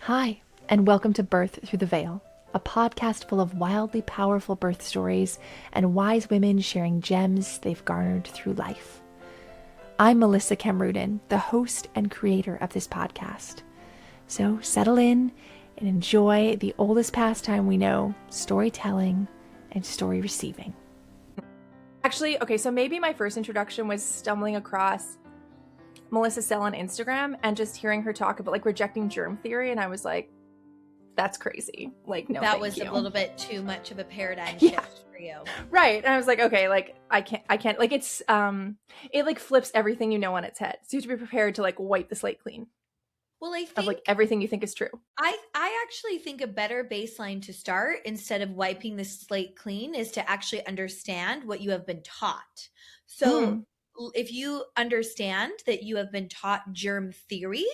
Hi, and welcome to Birth Through the Veil, a podcast full of wildly powerful birth stories and wise women sharing gems they've garnered through life. I'm Melissa Kemrudin, the host and creator of this podcast. So settle in and enjoy the oldest pastime we know, storytelling and story receiving. Actually, okay, so maybe my first introduction was stumbling across Melissa Sell on Instagram and just hearing her talk about like rejecting germ theory, and I was like, that's crazy. Like, no, that was you. A little bit too much of a paradigm Yeah. shift for you. Right. And I was like, okay, like I can't like it's it like flips everything you know on its head. So you have to be prepared to like wipe the slate clean. Well, I think of like everything you think is true. I actually think a better baseline to start instead of wiping the slate clean is to actually understand what you have been taught. So if you understand that you have been taught germ theory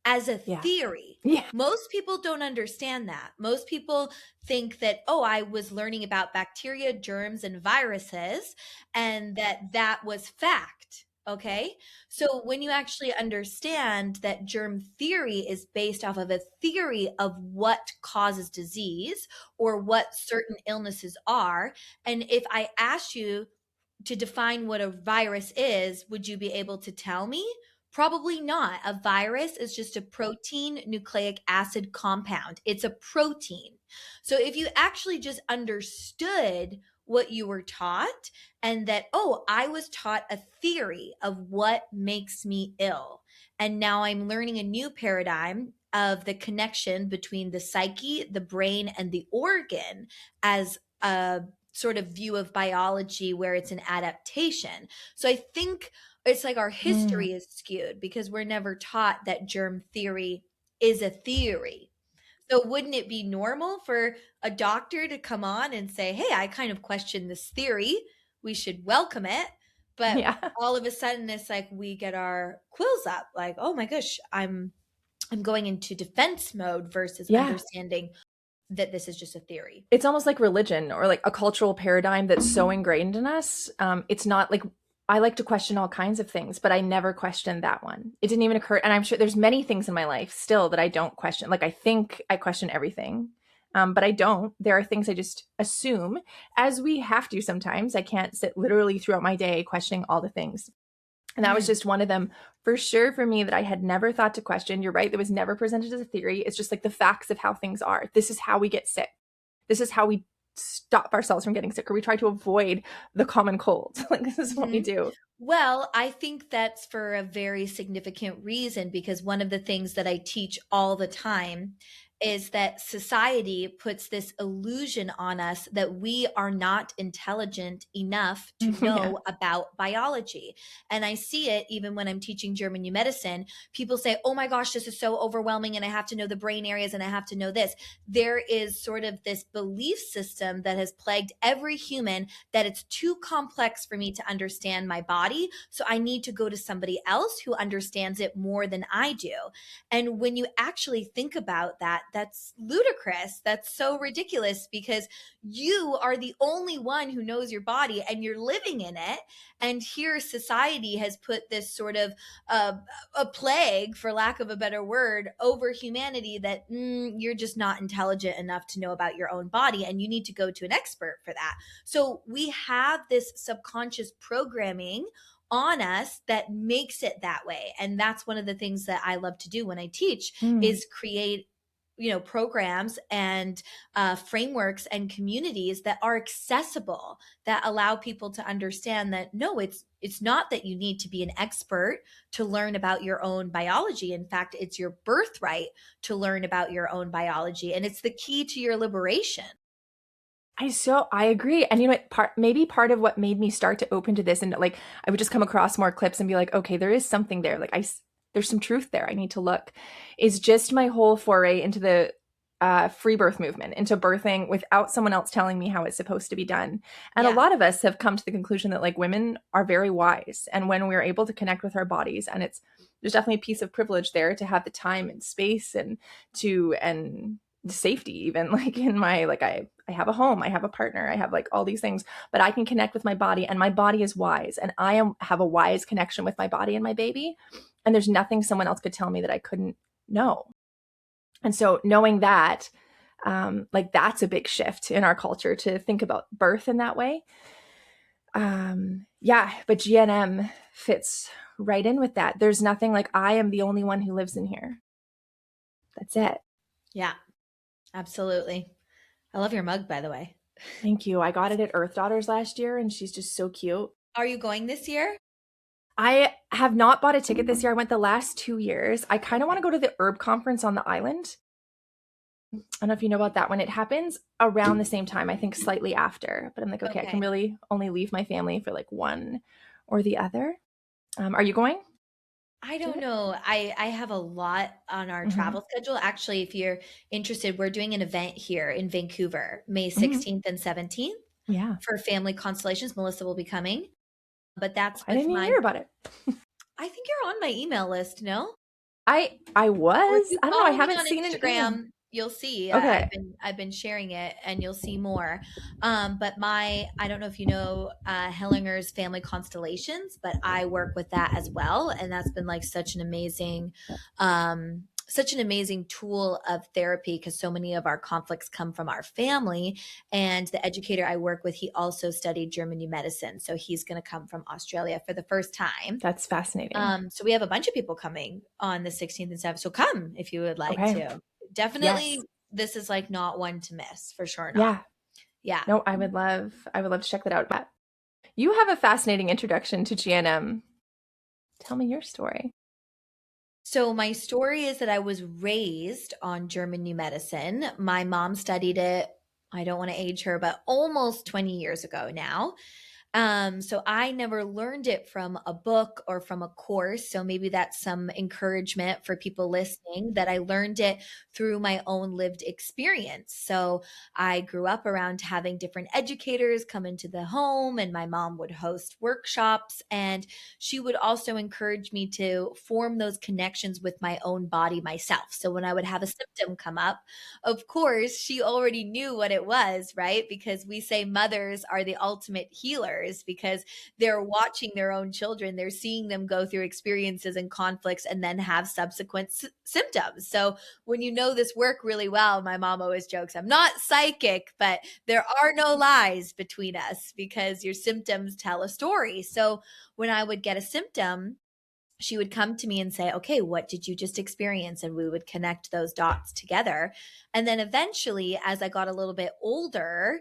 as a theory, most people don't understand that. Most people think that, oh, I was learning about bacteria, germs, and viruses, and that was fact. Okay. So when you actually understand that germ theory is based off of a theory of what causes disease or what certain illnesses are, and if I asked you to define what a virus is, would you be able to tell me? Probably not. A virus is just a protein nucleic acid compound. It's a protein. So if you actually just understood what you were taught and that, oh, I was taught a theory of what makes me ill. And now I'm learning a new paradigm of the connection between the psyche, the brain, and the organ as a sort of view of biology where it's an adaptation. So I think it's like our history is skewed because we're never taught that germ theory is a theory. So wouldn't it be normal for a doctor to come on and say, hey, I kind of question this theory. We should welcome it. But all of a sudden it's like we get our quills up like, oh my gosh, I'm going into defense mode versus understanding that this is just a theory. It's almost like religion or like a cultural paradigm that's so ingrained in us. It's not like, I like to question all kinds of things, but I never questioned that one. It didn't even occur. And I'm sure there's many things in my life still that I don't question. Like I think I question everything, but I don't. There are things I just assume, as we have to sometimes. I can't sit literally throughout my day questioning all the things. And that was just one of them for sure for me that I had never thought to question. You're right. That was never presented as a theory. It's just like the facts of how things are. This is how we get sick. This is how we stop ourselves from getting sick, or we try to avoid the common cold. Like this is what we do. Well, I think that's for a very significant reason, because one of the things that I teach all the time is that society puts this illusion on us that we are not intelligent enough to know about biology. And I see it even when I'm teaching German new medicine. People say, oh my gosh, this is so overwhelming and I have to know the brain areas and I have to know this. There is sort of this belief system that has plagued every human that it's too complex for me to understand my body. So I need to go to somebody else who understands it more than I do. And when you actually think about that, that's ludicrous. That's so ridiculous because you are the only one who knows your body and you're living in it. And here society has put this sort of a plague, for lack of a better word, over humanity that you're just not intelligent enough to know about your own body and you need to go to an expert for that. So we have this subconscious programming on us that makes it that way. And that's one of the things that I love to do when I teach is create programs and frameworks and communities that are accessible, that allow people to understand that no, it's not that you need to be an expert to learn about your own biology. In fact, it's your birthright to learn about your own biology, and it's the key to your liberation. I agree. And you know what, maybe part of what made me start to open to this, and like I would just come across more clips and be like, okay, there is something there. Like there's some truth there. I need to look. Is just my whole foray into the free birth movement, into birthing without someone else telling me how it's supposed to be done. And a lot of us have come to the conclusion that like women are very wise. And when we're able to connect with our bodies, and there's definitely a piece of privilege there to have the time and space and the safety, even like in my, like I have a home, I have a partner, I have like all these things, but I can connect with my body and my body is wise. And have a wise connection with my body and my baby. And there's nothing someone else could tell me that I couldn't know. And so knowing that, like that's a big shift in our culture to think about birth in that way. Yeah, but GNM fits right in with that. There's nothing like I am the only one who lives in here. That's it. Yeah, absolutely. I love your mug, by the way. Thank you. I got it at Earth Daughters last year and she's just so cute. Are you going this year? I have not bought a ticket this year. I went the last 2 years. I kind of want Okay. to go to the herb conference on the island. I don't know if you know about that one. It happens around the same time, I think slightly after. But I'm like, okay, I can Okay. really only leave my family for like one or the other. Are you going I to don't it? know. I have a lot on our Mm-hmm. travel schedule. Actually, if you're interested, we're doing an event here in Vancouver, May Mm-hmm. 16th and 17th Yeah. for family constellations. Melissa will be coming, but that's I with didn't even my, hear about it. I think you're on my email list, no? I Or if was. you I don't know. I follow me haven't on seen an email. Instagram, you'll see. Okay. I've been sharing it, and you'll see more. But my I don't know if you know Hellinger's Family Constellations, but I work with that as well, and that's been like such an amazing tool of therapy because so many of our conflicts come from our family. And the educator I work with, he also studied German New Medicine, so he's going to come from Australia for the first time. That's fascinating. So we have a bunch of people coming on the 16th and 7th. So come if you would like Okay. to. Definitely, Yes. this is like not one to miss for sure. Not. Yeah. Yeah. No, I would love to check that out. But you have a fascinating introduction to GNM. Tell me your story. So my story is that I was raised on German New Medicine. My mom studied it. I don't want to age her, but almost 20 years ago now. So I never learned it from a book or from a course. So maybe that's some encouragement for people listening that I learned it through my own lived experience. So I grew up around having different educators come into the home, and my mom would host workshops, and she would also encourage me to form those connections with my own body myself. So when I would have a symptom come up, of course, she already knew what it was, right? Because we say mothers are the ultimate healers because they're watching their own children, they're seeing them go through experiences and conflicts and then have subsequent symptoms. So when you know this work really well, my mom always jokes, I'm not psychic, but there are no lies between us because your symptoms tell a story. So when I would get a symptom, she would come to me and say, okay, what did you just experience? And we would connect those dots together. And then eventually, as I got a little bit older,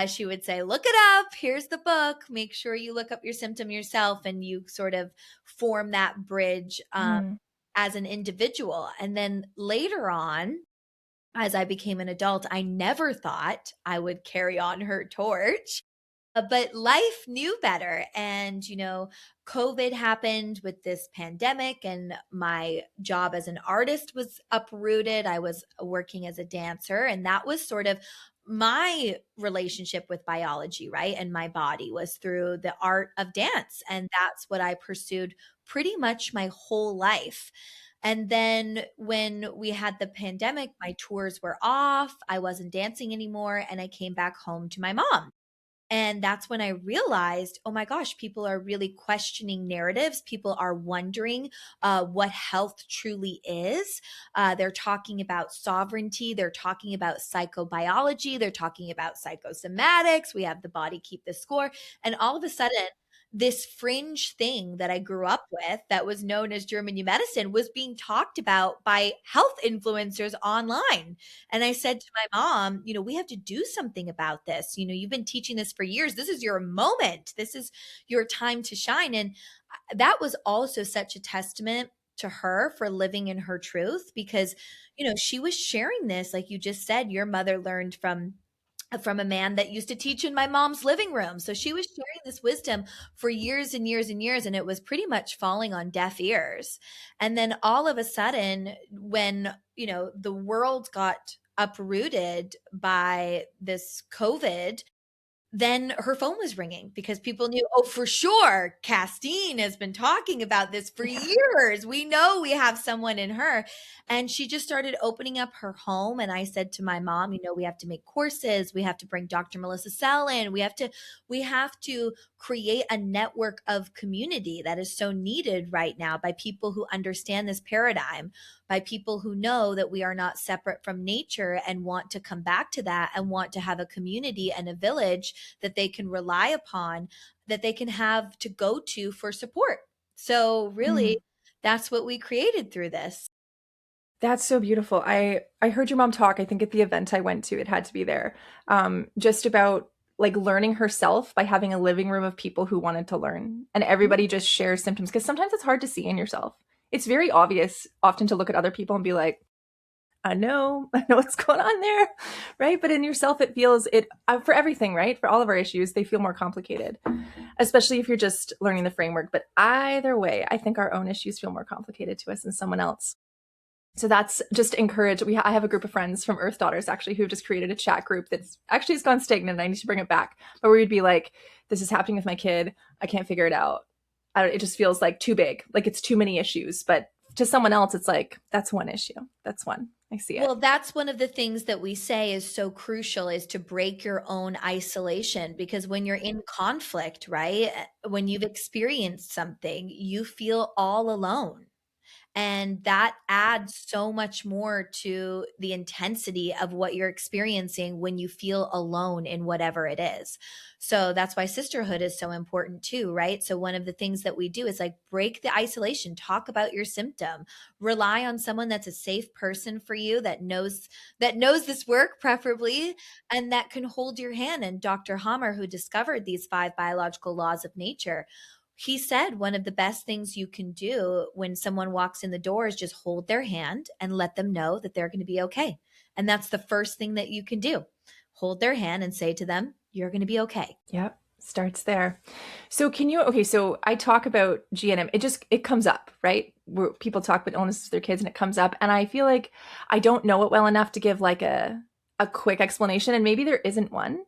she would say, look it up. Here's the book. Make sure you look up your symptom yourself and you sort of form that bridge Mm. as an individual. And then later on, as I became an adult, I never thought I would carry on her torch. But life knew better. And, COVID happened with this pandemic, and my job as an artist was uprooted. I was working as a dancer, and that was sort of my relationship with biology, right? And my body was through the art of dance. And that's what I pursued pretty much my whole life. And then when we had the pandemic, my tours were off. I wasn't dancing anymore. And I came back home to my mom. And that's when I realized, oh my gosh, people are really questioning narratives. People are wondering what health truly is. They're talking about sovereignty. They're talking about psychobiology. They're talking about psychosomatics. We have the body keep the score. And all of a sudden, this fringe thing that I grew up with that was known as German New Medicine was being talked about by health influencers online. And I said to my mom, we have to do something about this. You've been teaching this for years. This is your moment. This is your time to shine. And that was also such a testament to her for living in her truth because, she was sharing this, like you just said, your mother learned from a man that used to teach in my mom's living room. So she was sharing this wisdom for years and years and years, and it was pretty much falling on deaf ears. And then all of a sudden, when, the world got uprooted by this COVID, then her phone was ringing because people knew, oh, for sure, Castine has been talking about this for Yeah. years. We know we have someone in her. And she just started opening up her home. And I said to my mom, we have to make courses. We have to bring Dr. Melissa Sell in. We have to create a network of community that is so needed right now by people who understand this paradigm. by people who know that we are not separate from nature and want to come back to that and want to have a community and a village that they can rely upon, that they can have to go to for support. So really, Mm. that's what we created through this. That's so beautiful. I heard your mom talk, I think at the event I went to, it had to be there, just about like learning herself by having a living room of people who wanted to learn. And everybody just shares symptoms because sometimes it's hard to see in yourself. It's very obvious often to look at other people and be like, I know what's going on there, right? But in yourself, it feels it for everything, right? For all of our issues, they feel more complicated, especially if you're just learning the framework. But either way, I think our own issues feel more complicated to us than someone else. So that's just encourage. I have a group of friends from Earth Daughters actually who've just created a chat group that's actually has gone stagnant. And I need to bring it back, but where you'd be like, "This is happening with my kid. I can't figure it out. It just feels like too big, like it's too many issues." But to someone else, it's like that's one issue. That's one. I see it. Well, that's one of the things that we say is so crucial is to break your own isolation, because when you're in conflict, right? When you've experienced something, you feel all alone. And that adds so much more to the intensity of what you're experiencing when you feel alone in whatever it is. So that's why sisterhood is so important too, right? So one of the things that we do is like break the isolation, talk about your symptom, rely on someone that's a safe person for you that knows this work preferably, and that can hold your hand. And Dr. Hammer, who discovered these 5 biological laws of nature, he said one of the best things you can do when someone walks in the door is just hold their hand and let them know that they're going to be okay. And that's the first thing that you can do. Hold their hand and say to them, you're going to be okay. Yep. Starts there. So okay, so I talk about GNM. It comes up, right? Where people talk about illnesses with their kids and it comes up. And I feel like I don't know it well enough to give like a quick explanation. And maybe there isn't one.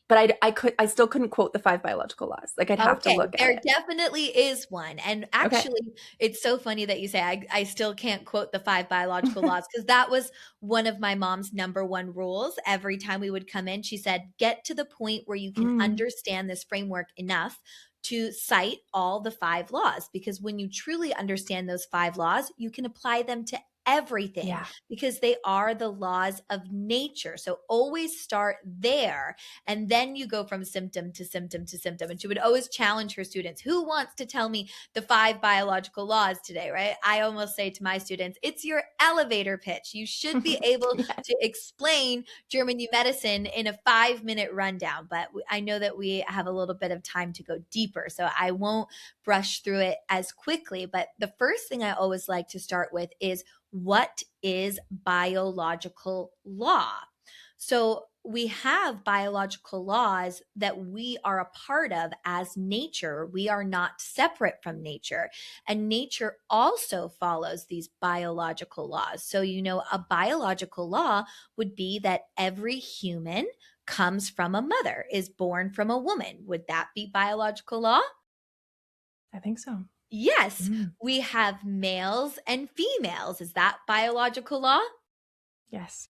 But I still couldn't quote the 5 biological laws. Like I'd have to Okay, look at there it. definitely is one. And Okay. actually, it's so funny that you say I still can't quote the 5 biological laws, because that was one of my mom's number one rules. Every time we would come in, she said, get to the point where you can Mm, understand this framework enough to cite all the 5 laws. Because when you truly understand those 5 laws, you can apply them to everything, yeah. because they are the laws of nature. So always start there, and then you go from symptom to symptom to symptom. And she would always challenge her students, who wants to tell me the 5 biological laws today, right? I almost say to my students, it's your elevator pitch. You should be able Yeah. to explain German new medicine in a 5-minute rundown. But I know that we have a little bit of time to go deeper, so I won't brush through it as quickly. But the first thing I always like to start with is, what is biological law? So we have biological laws that we are a part of as nature. We are not separate from nature. And nature also follows these biological laws. So, a biological law would be that every human comes from a mother, is born from a woman. Would that be biological law? I think so. Yes. Mm, We have males and females. Is that biological law? yes.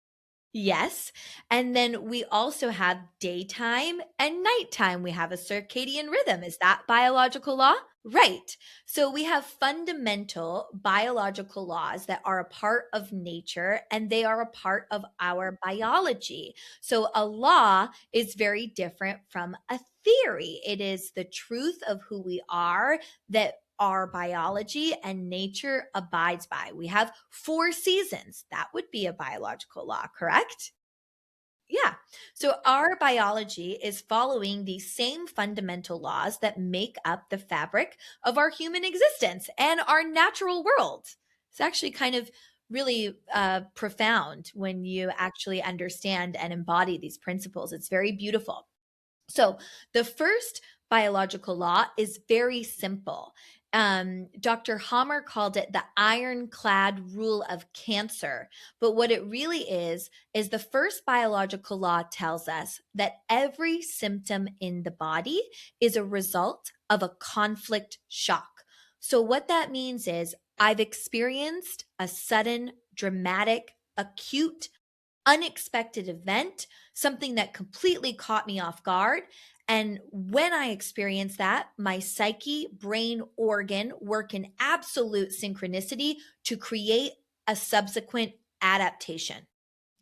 Yes. And then we also have daytime and nighttime. We have a circadian rhythm. Is that biological law? Right. So we have fundamental biological laws that are a part of nature, and they are a part of our biology. So a law is very different from a theory. It is the truth of who we are that our biology and nature abides by. We have 4 seasons. That would be a biological law, correct? Yeah. So our biology is following the same fundamental laws that make up the fabric of our human existence and our natural world. It's actually kind of really profound when you actually understand and embody these principles. It's very beautiful. So the first biological law is very simple. Dr. Hammer called it the ironclad rule of cancer. But what it really is the first biological law tells us that every symptom in the body is a result of a conflict shock. So what that means is, I've experienced a sudden, dramatic, acute, unexpected event, something that completely caught me off guard. And when I experience that, my psyche, brain, organ work in absolute synchronicity to create a subsequent adaptation,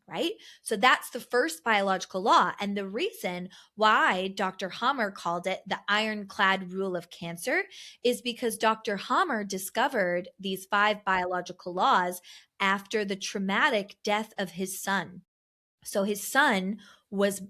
right? So that's the first biological law. And the reason why Dr. Hammer called it the ironclad rule of cancer is because Dr. Hammer discovered these 5 biological laws after the traumatic death of his son. So his son was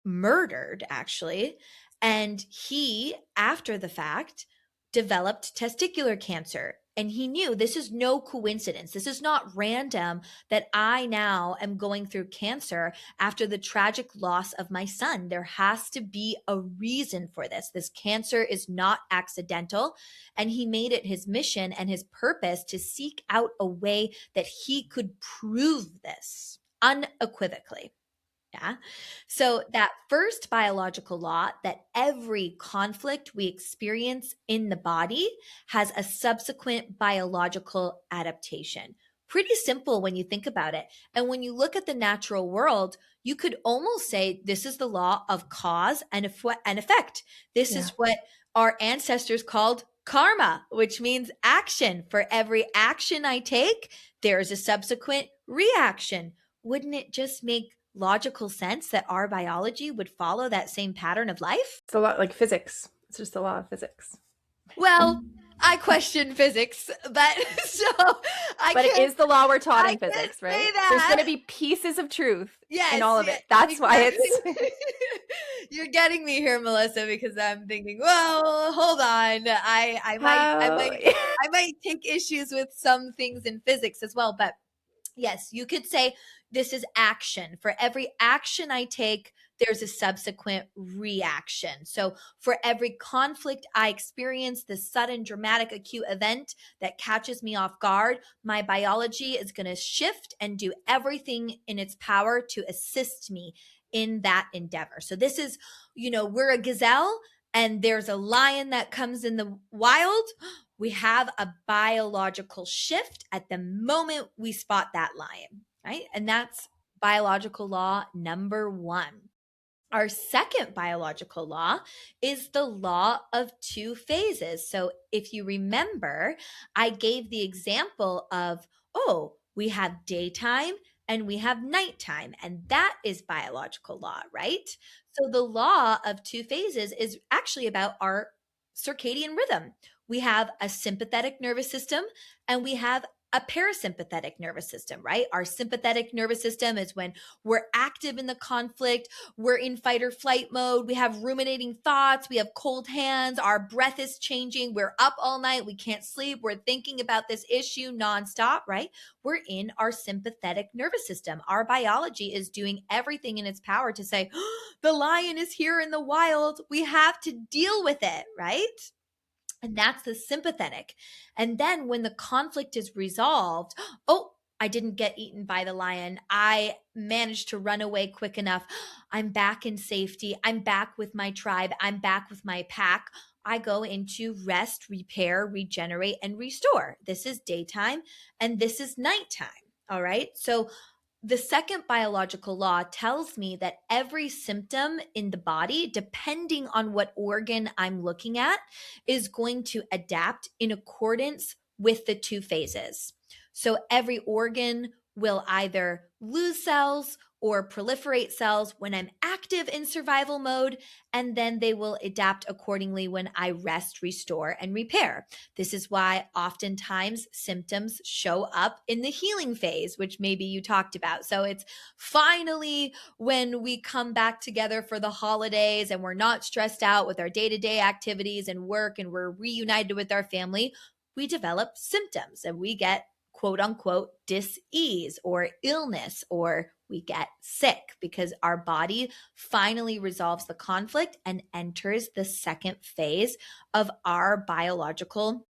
murdered, actually. And he, after the fact, developed testicular cancer. And he knew this is no coincidence. This is not random that I now am going through cancer after the tragic loss of my son. There has to be a reason for this. This cancer is not accidental. And he made it his mission and his purpose to seek out a way that he could prove this unequivocally. Yeah. So that first biological law, that every conflict we experience in the body has a subsequent biological adaptation. Pretty simple when you think about it. And when you look at the natural world, you could almost say this is the law of cause and effect. This is what our ancestors called karma, which means action. For every action I take, there's a subsequent reaction. Wouldn't it just make logical sense that our biology would follow that same pattern of life? It's a lot like physics. It's just a law of physics. Well, I question physics, but but it is the law we're taught in physics, right? There's going to be pieces of truth in all of it. That's why it's. You're getting me here, Melissa, because I'm thinking, well, hold on. I might take issues with some things in physics as well, but yes, you could say this is action. For every action I take, there's a subsequent reaction. So for every conflict I experience, this sudden, dramatic, acute event that catches me off guard, my biology is going to shift and do everything in its power to assist me in that endeavor. So this is, we're a gazelle and there's a lion that comes in the wild. We have a biological shift at the moment we spot that lion, right? And that's biological law number 1. Our second biological law is the law of 2 phases. So if you remember, I gave the example of, we have daytime and we have nighttime, and that is biological law, right? So the law of 2 phases is actually about our circadian rhythm. We have a sympathetic nervous system and we have a parasympathetic nervous system, right? Our sympathetic nervous system is when we're active in the conflict, we're in fight or flight mode, we have ruminating thoughts, we have cold hands, our breath is changing, we're up all night, we can't sleep, we're thinking about this issue nonstop, right? We're in our sympathetic nervous system. Our biology is doing everything in its power to say, the lion is here in the wild, we have to deal with it, right? And that's the sympathetic. And then when the conflict is resolved, I didn't get eaten by the lion. I managed to run away quick enough. I'm back in safety. I'm back with my tribe. I'm back with my pack. I go into rest, repair, regenerate, and restore. This is daytime and this is nighttime. All right. So the second biological law tells me that every symptom in the body, depending on what organ I'm looking at, is going to adapt in accordance with the 2 phases. So every organ will either lose cells or proliferate cells when I'm active in survival mode, and then they will adapt accordingly when I rest, restore, and repair. This is why oftentimes symptoms show up in the healing phase, which maybe you talked about. So it's finally when we come back together for the holidays and we're not stressed out with our day-to-day activities and work and we're reunited with our family, we develop symptoms and we get quote unquote dis-ease or illness, or we get sick because our body finally resolves the conflict and enters the second phase of our biological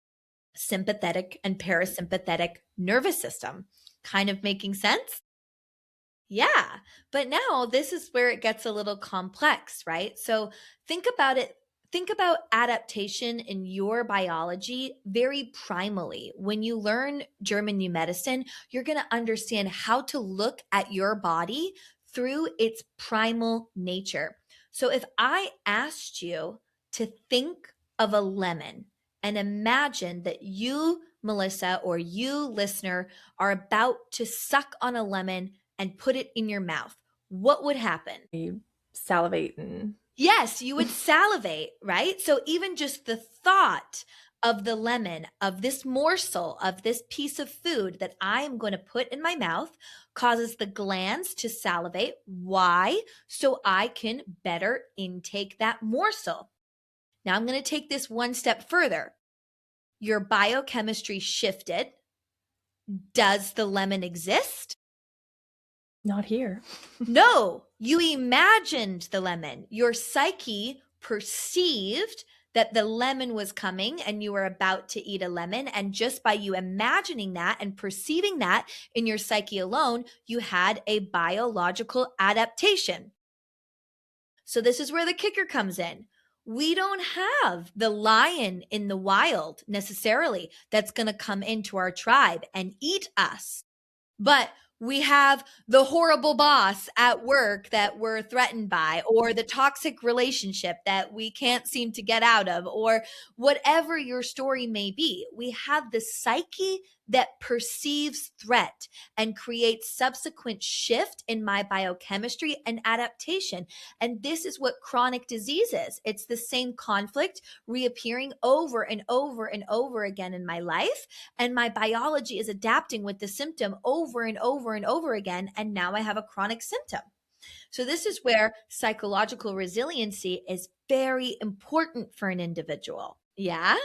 sympathetic and parasympathetic nervous system. Kind of making sense? Yeah. But now this is where it gets a little complex, right? So think about it. Think about adaptation in your biology very primally. When you learn German New Medicine, you're going to understand how to look at your body through its primal nature. So if I asked you to think of a lemon and imagine that you, Melissa, or you, listener, are about to suck on a lemon and put it in your mouth, what would happen? You salivate and Yes, you would salivate, right? So even just the thought of the lemon, of this morsel, of this piece of food that I am going to put in my mouth causes the glands to salivate. Why? So I can better intake that morsel. Now I'm going to take this one step further. Your biochemistry shifted. Does the lemon exist? not here. No, you imagined the lemon. Your psyche perceived that the lemon was coming and you were about to eat a lemon. And just by you imagining that and perceiving that in your psyche alone, you had a biological adaptation. So, this is where the kicker comes in. We don't have the lion in the wild necessarily that's going to come into our tribe and eat us. But we have the horrible boss at work that we're threatened by, or the toxic relationship that we can't seem to get out of, or whatever your story may be. We have the psyche that perceives threat and creates subsequent shift in my biochemistry and adaptation. And this is what chronic disease is. It's the same conflict reappearing over and over and over again in my life. And my biology is adapting with the symptom over and over and over again. And now I have a chronic symptom. So this is where psychological resiliency is very important for an individual. Yeah.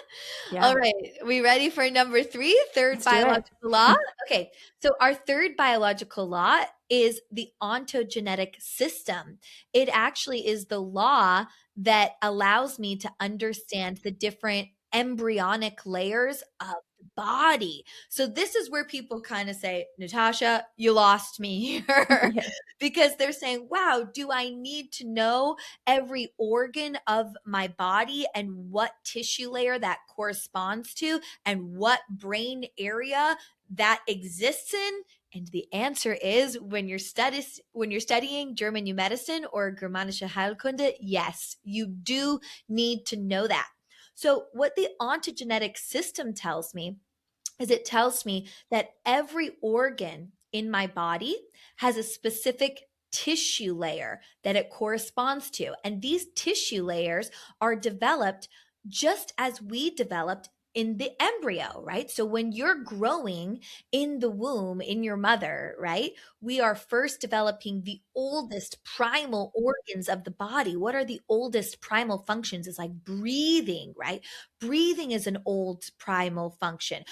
All Yeah. right. We ready for number 3, third Let's do it. biological law? Okay. So our third biological law is the ontogenetic system. It actually is the law that allows me to understand the different embryonic layers of the body. So this is where people kind of say, Natasha, you lost me here. Yeah. Because they're saying, wow, do I need to know every organ of my body and what tissue layer that corresponds to and what brain area that exists in? And the answer is when you're studying German New Medicine or Germanische Heilkunde, yes, you do need to know that. So what the ontogenetic system tells me is it tells me that every organ in my body has a specific tissue layer that it corresponds to. And these tissue layers are developed just as we developed in the embryo, right? So when you're growing in the womb in your mother, right, we are first developing the oldest primal organs of the body. What are the oldest primal functions? It's like breathing, right? Breathing is an old primal function.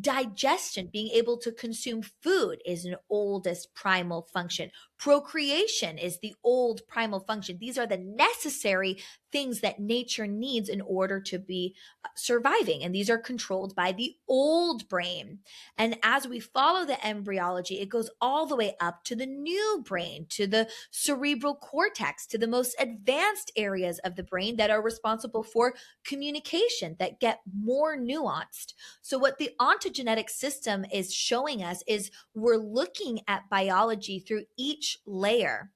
Digestion, being able to consume food, is an oldest primal function. Procreation is the old primal function. These are the necessary things that nature needs in order to be surviving. And these are controlled by the old brain. And as we follow the embryology, it goes all the way up to the new brain, to the cerebral cortex, to the most advanced areas of the brain that are responsible for communication, that get more nuanced. So what the ontogenetic system is showing us is we're looking at biology through each layer.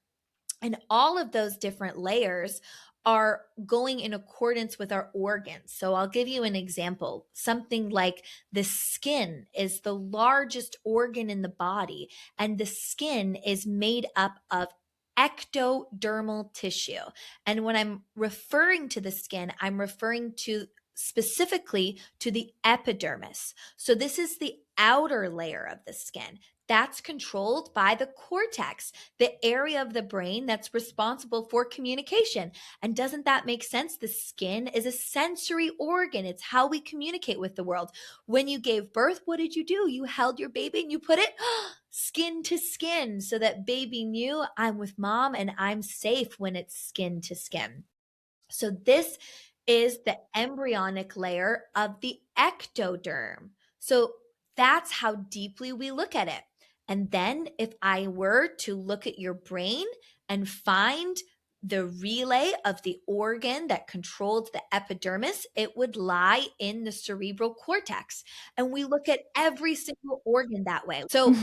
And all of those different layers are going in accordance with our organs. So I'll give you an example. Something like the skin is the largest organ in the body, and the skin is made up of ectodermal tissue. And when I'm referring to the skin, I'm referring to specifically to the epidermis. So this is the outer layer of the skin. That's controlled by the cortex, the area of the brain that's responsible for communication. And doesn't that make sense? The skin is a sensory organ. It's how we communicate with the world. When you gave birth, what did you do? You held your baby and you put it skin to skin so that baby knew I'm with mom and I'm safe when it's skin to skin. So this is the embryonic layer of the ectoderm. So that's how deeply we look at it. And then if I were to look at your brain and find the relay of the organ that controlled the epidermis, it would lie in the cerebral cortex. And we look at every single organ that way. So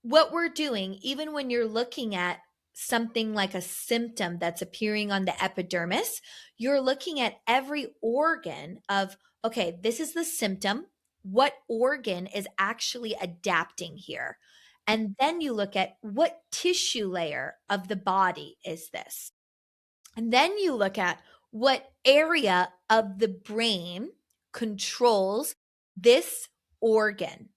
what we're doing, even when you're looking at something like a symptom that's appearing on the epidermis, you're looking at every organ of, okay, this is the symptom. What organ is actually adapting here? And then you look at what tissue layer of the body is this? And then you look at what area of the brain controls this organ.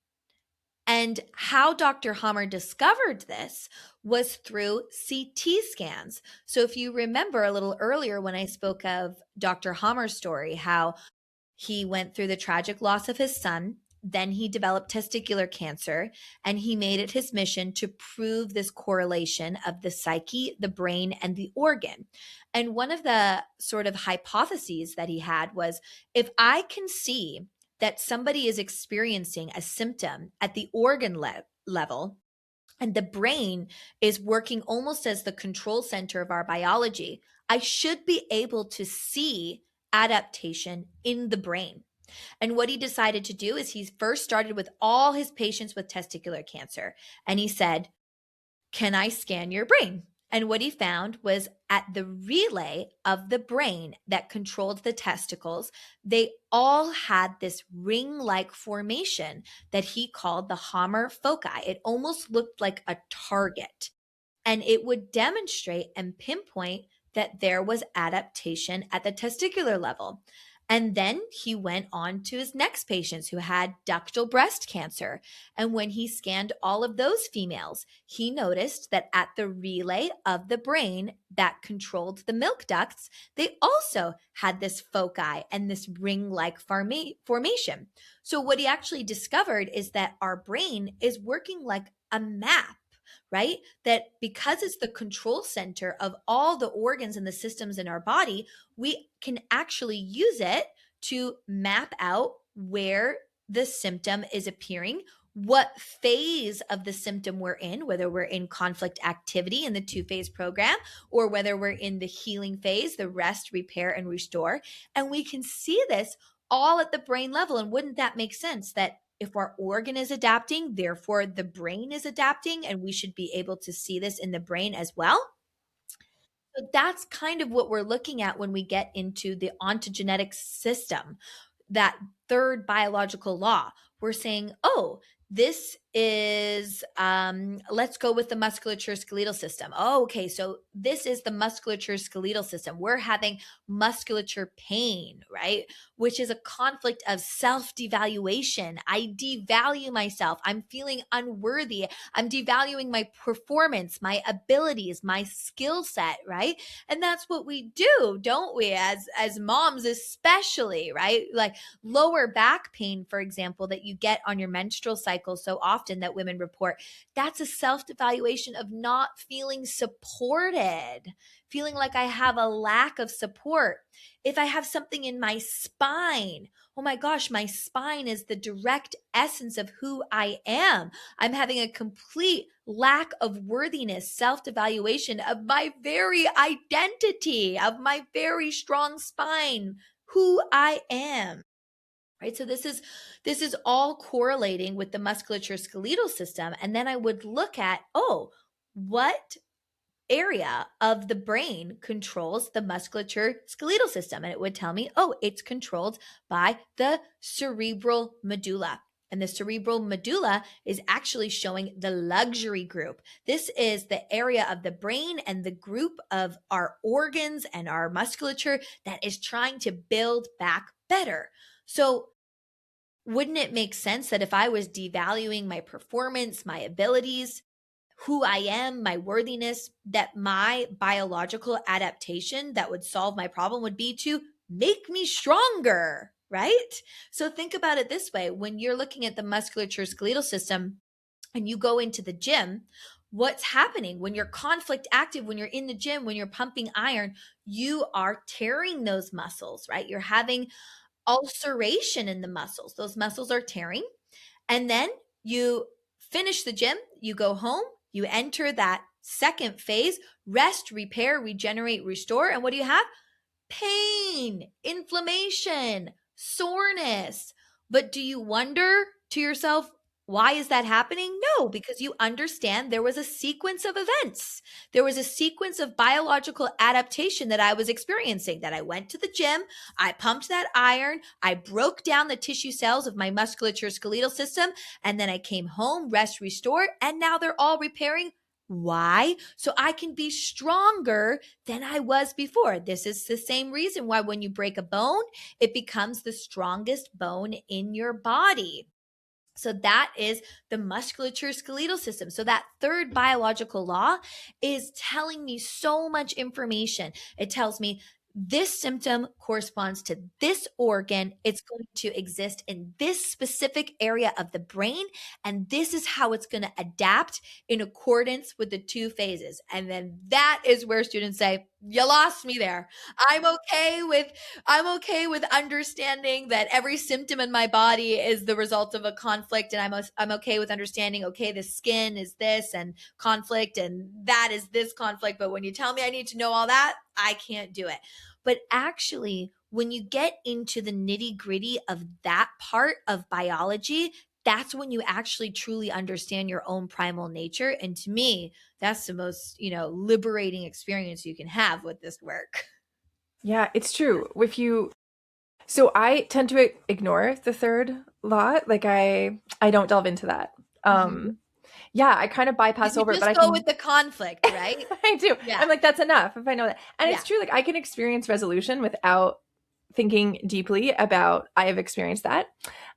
And how Dr. Hammer discovered this was through CT scans. So if you remember a little earlier when I spoke of Dr. Hammer's story, how he went through the tragic loss of his son, then he developed testicular cancer, and he made it his mission to prove this correlation of the psyche, the brain, and the organ. And one of the sort of hypotheses that he had was, if I can see that somebody is experiencing a symptom at the organ level, and the brain is working almost as the control center of our biology, I should be able to see adaptation in the brain. And what he decided to do is he first started with all his patients with testicular cancer. And he said, can I scan your brain? And what he found was at the relay of the brain that controlled the testicles, they all had this ring-like formation that he called the Hammer foci. It almost looked like a target. And it would demonstrate and pinpoint that there was adaptation at the testicular level. And then he went on to his next patients who had ductal breast cancer. And when he scanned all of those females, he noticed that at the relay of the brain that controlled the milk ducts, they also had this foci and this ring-like formation. So what he actually discovered is that our brain is working like a map, right? That because it's the control center of all the organs and the systems in our body, we can actually use it to map out where the symptom is appearing, what phase of the symptom we're in, whether we're in conflict activity in the 2-phase program, or whether we're in the healing phase, the rest, repair, and restore. And we can see this all at the brain level. And wouldn't that make sense that if our organ is adapting, therefore the brain is adapting, and we should be able to see this in the brain as well? So that's kind of what we're looking at when we get into the ontogenetic system, that third biological law. We're saying, oh, this is, let's go with the musculature skeletal system. Oh, okay, so this is the musculature skeletal system. We're having musculature pain, right? Which is a conflict of self-devaluation. I devalue myself. I'm feeling unworthy. I'm devaluing my performance, my abilities, my skill set, right? And that's what we do, don't we? As moms, especially, right? Like lower back pain, for example, that you get on your menstrual cycle so often that women report, that's a self-devaluation of not feeling supported, feeling like I have a lack of support. If I have something in my spine, oh my gosh, my spine is the direct essence of who I am. I'm having a complete lack of worthiness, self-devaluation of my very identity, of my very strong spine, who I am. Right. So this is all correlating with the musculature skeletal system. And then I would look at, oh, what area of the brain controls the musculature skeletal system? And it would tell me, oh, it's controlled by the cerebral medulla. And the cerebral medulla is actually showing the luxury group. This is the area of the brain and the group of our organs and our musculature that is trying to build back better. So wouldn't it make sense that if I was devaluing my performance, my abilities, who I am, my worthiness, that my biological adaptation that would solve my problem would be to make me stronger, right? So think about it this way. When you're looking at the musculature skeletal system and you go into the gym, what's happening when you're conflict active, when you're in the gym, when you're pumping iron, you are tearing those muscles, right? You're having ulceration in the muscles. Those muscles are tearing. And then you finish the gym, you go home, you enter that second phase, rest, repair, regenerate, restore. And what do you have? Pain, inflammation, soreness. But do you wonder to yourself, Why is that happening? No, because you understand there was a sequence of events. There was a sequence of biological adaptation that I was experiencing, that I went to the gym, I pumped that iron, I broke down the tissue cells of my musculature skeletal system, and then I came home, rest, restore, and now they're all repairing. Why? So I can be stronger than I was before. This is the same reason why when you break a bone, it becomes the strongest bone in your body. So that is the musculature skeletal system. So that third biological law is telling me so much information. It tells me this symptom corresponds to this organ. It's going to exist in this specific area of the brain. And this is how it's going to adapt in accordance with the two phases. And then that is where students say, you lost me there. I'm okay with understanding that every symptom in my body is the result of a conflict, and I'm okay with understanding, okay, the skin is this and conflict and that is this conflict, but when you tell me I need to know all that, I can't do it. But actually, when you get into the nitty-gritty of that part of biology, that's when you actually truly understand your own primal nature. And to me, that's the most, liberating experience you can have with this work. Yeah, it's true. So I tend to ignore the third law. Like I don't delve into that. Mhm. Yeah, I kind of bypass You over it, but just I go with can the conflict, right? I do. Yeah. I'm like, that's enough if I know that. And Yeah. it's true, like I can experience resolution without thinking deeply about I have experienced that.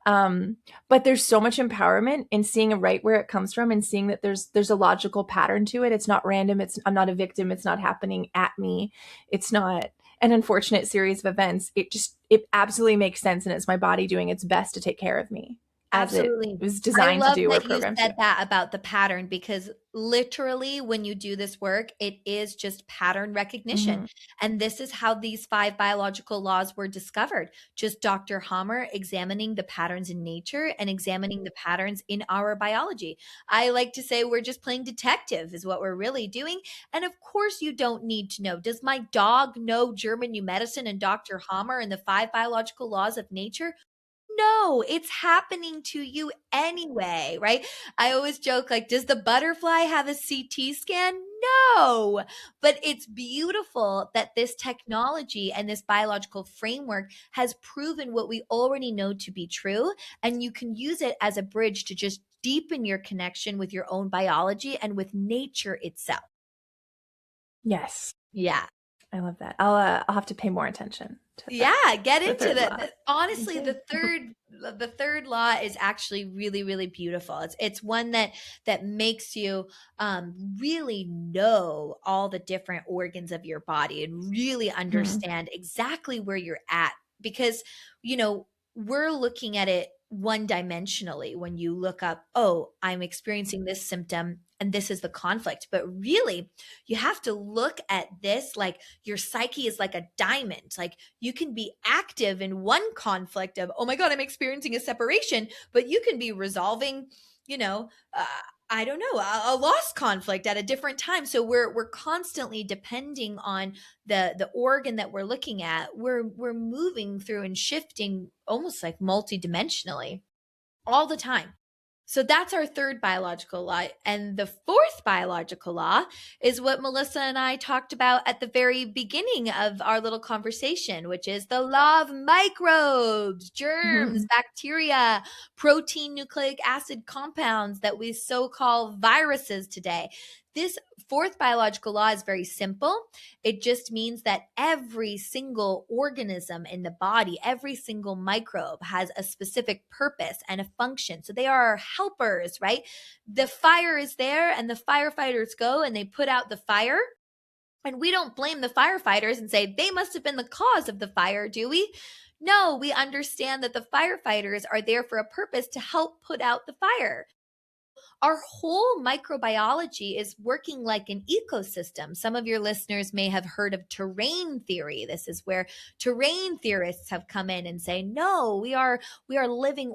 But there's so much empowerment in seeing right where it comes from and seeing that there's a logical pattern to it. It's not random. I'm not a victim. It's not happening at me. It's not an unfortunate series of events. It absolutely makes sense, and it's my body doing its best to take care of me as it Absolutely. was I designed to love do or that you programmed said to. that about the pattern, because literally when you do this work, it is just pattern recognition. Mm-hmm. And this is how these 5 biological laws were discovered. Just Dr. Hammer examining the patterns in nature and examining the patterns in our biology. I like to say we're just playing detective is what we're really doing. And of course you don't need to know. Does my dog know German new medicine and Dr. Hammer and the 5 biological laws of nature? No, it's happening to you anyway, right? I always joke, like, does the butterfly have a CT scan? No, but it's beautiful that this technology and this biological framework has proven what we already know to be true. And you can use it as a bridge to just deepen your connection with your own biology and with nature itself. Yes, Yeah. I love that. I'll have to pay more attention to Yeah, get the into third that. law. Honestly, Okay. the third law is actually really, really beautiful. It's one that makes you really know all the different organs of your body and really Hmm. understand exactly where you're at, because you know we're looking at it one dimensionally when you look up, oh, I'm experiencing this symptom and this is the conflict, but really you have to look at this like your psyche is like a diamond. Like you can be active in one conflict of, oh my God, I'm experiencing a separation, but you can be resolving, you know, uh, I don't know, a lost conflict at a different time. So we're constantly depending on the organ that we're looking at. We're moving through and shifting almost like multidimensionally all the time. So that's our third biological law. And the fourth biological law is what Melissa and I talked about at the very beginning of our little conversation, which is the law of microbes, germs, Hmm. bacteria, protein nucleic acid compounds that we so call viruses today. This fourth biological law is very simple. It just means that every single organism in the body, every single microbe has a specific purpose and a function. So they are helpers, right? The fire is there and the firefighters go and they put out the fire. And we don't blame the firefighters and say they must have been the cause of the fire, do we? No, we understand that the firefighters are there for a purpose to help put out the fire. our whole microbiology is working like an ecosystem. Some of your listeners may have heard of terrain theory. This is where terrain theorists have come in and say, no, we are living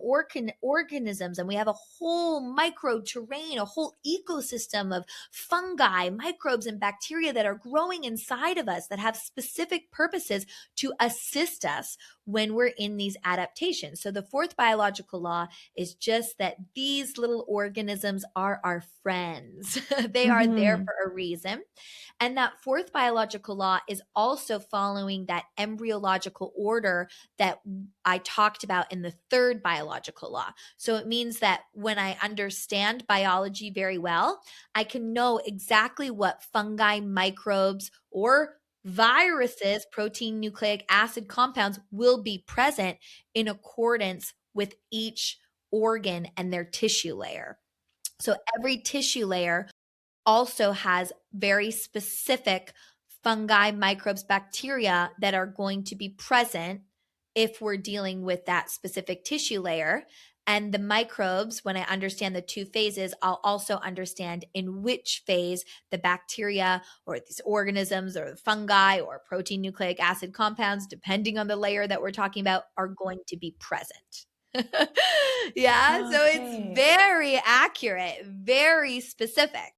organisms, and we have a whole micro terrain, a whole ecosystem of fungi, microbes, and bacteria that are growing inside of us that have specific purposes to assist us when we're in these adaptations. So the fourth biological law is just that these little organisms are our friends. They are there Mm-hmm. for a reason. And that fourth biological law is also following that embryological order that I talked about in the third biological law. So it means that when I understand biology very well, I can know exactly what fungi, microbes, or viruses, protein, nucleic acid compounds will be present in accordance with each organ and their tissue layer. So every tissue layer also has very specific fungi, microbes, bacteria that are going to be present if we're dealing with that specific tissue layer. And the microbes, when I understand the two phases, I'll also understand in which phase the bacteria or these organisms or the fungi or protein, nucleic acid compounds, depending on the layer that we're talking about, are going to be present. Yeah, so it's Okay. very accurate, very specific.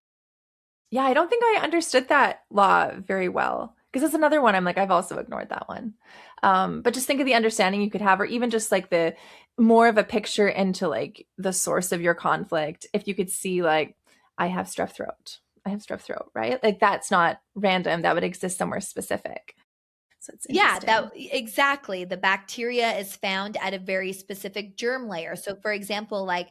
Yeah, I don't think I understood that law very well because it's another one I'm like, I've also ignored that one. But just think of the understanding you could have, or even just like the more of a picture into like the source of your conflict. If you could see, like, I have strep throat, I have strep throat, right? Like, that's not random. That would exist somewhere specific. So it's Yeah, interesting. that exactly. The bacteria is found at a very specific germ layer. So for example, like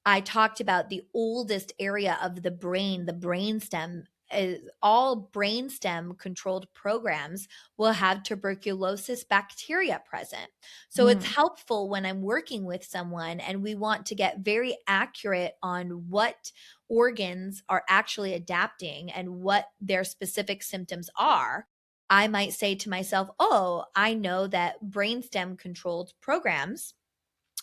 I talked about the oldest area of the brainstem is all brainstem controlled programs will have tuberculosis bacteria present. So it's Mm. helpful when I'm working with someone and we want to get very accurate on what organs are actually adapting and what their specific symptoms are. I might say to myself, oh, I know that brainstem controlled programs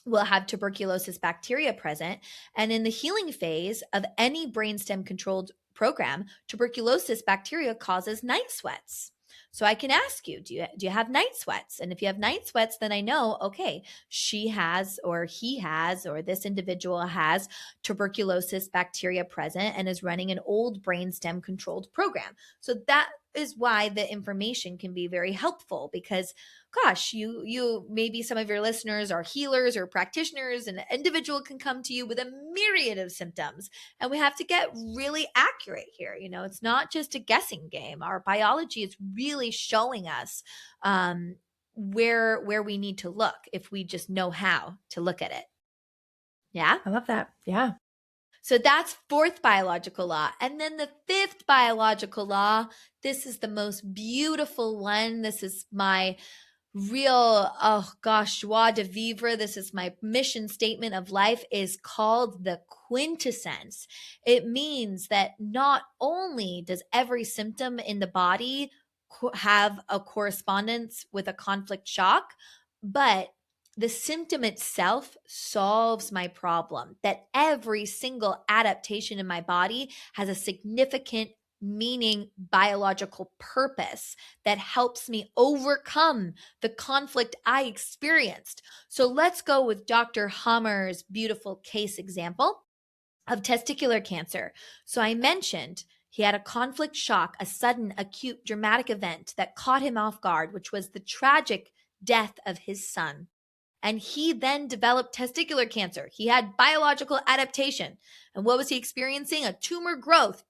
will have tuberculosis bacteria present. And in the healing phase of any brainstem controlled program, tuberculosis bacteria causes night sweats. So I can ask you, do you have night sweats? And if you have night sweats, then I know, okay, she has, or he has, or this individual has tuberculosis bacteria present and is running an old brainstem controlled program. So that is why the information can be very helpful, because gosh, you maybe some of your listeners are healers or practitioners, and an individual can come to you with a myriad of symptoms, and we have to get really accurate here. It's not just a guessing game. Our biology is really showing us where we need to look if we just know how to look at it. Yeah. I love that. Yeah. So that's fourth biological law. And then the fifth biological law, this is the most beautiful one. This is my real, oh gosh, joie de vivre. This is my mission statement of life, is called the quintessence. It means that not only does every symptom in the body have a correspondence with a conflict shock, but the symptom itself solves my problem, that every single adaptation in my body has a significant meaning, biological purpose that helps me overcome the conflict I experienced. So let's go with Dr. Hammer's beautiful case example of testicular cancer. So I mentioned he had a conflict shock, a sudden, acute, dramatic event that caught him off guard, which was the tragic death of his son. And he then developed testicular cancer. He had biological adaptation. And what was he experiencing? A tumor growth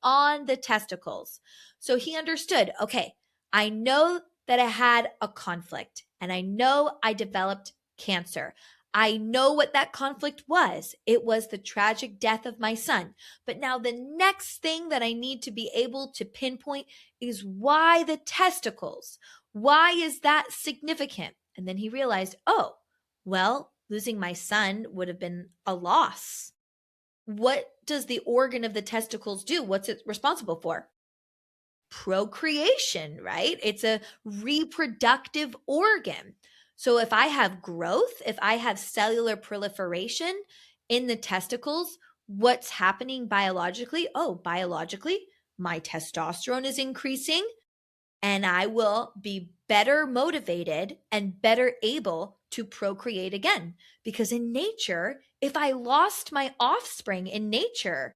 on the testicles. So he understood, okay, I know that I had a conflict and I know I developed cancer. I know what that conflict was. It was the tragic death of my son. But now the next thing that I need to be able to pinpoint is why the testicles? Why is that significant? And then he realized, oh, well, losing my son would have been a loss. What does the organ of the testicles do? What's it responsible for? Procreation, right? It's a reproductive organ. So if I have growth, if I have cellular proliferation in the testicles, what's happening biologically. Oh, biologically, my testosterone is increasing and I will be better motivated and better able to procreate again. Because in nature, if I lost my offspring in nature,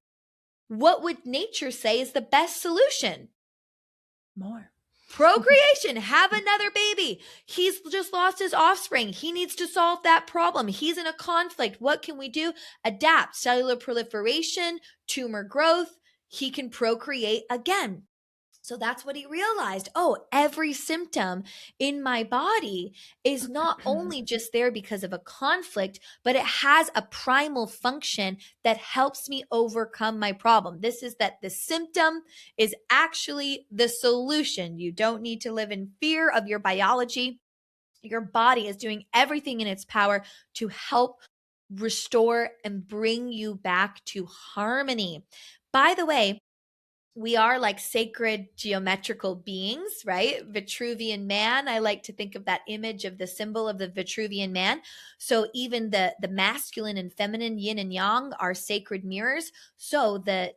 what would nature say is the best solution? More. Procreation, have another baby. He's just lost his offspring. He needs to solve that problem. He's in a conflict. What can we do? Adapt. Cellular proliferation, tumor growth. He can procreate again. So that's what he realized. Oh, every symptom in my body is not only just there because of a conflict, but it has a primal function that helps me overcome my problem. This is that the symptom is actually the solution. You don't need to live in fear of your biology. Your body is doing everything in its power to help restore and bring you back to harmony. By the way, we are like sacred geometrical beings, right? Vitruvian man. I like to think of that image of the symbol of the Vitruvian man. So even the masculine and feminine, yin and yang, are sacred mirrors. So the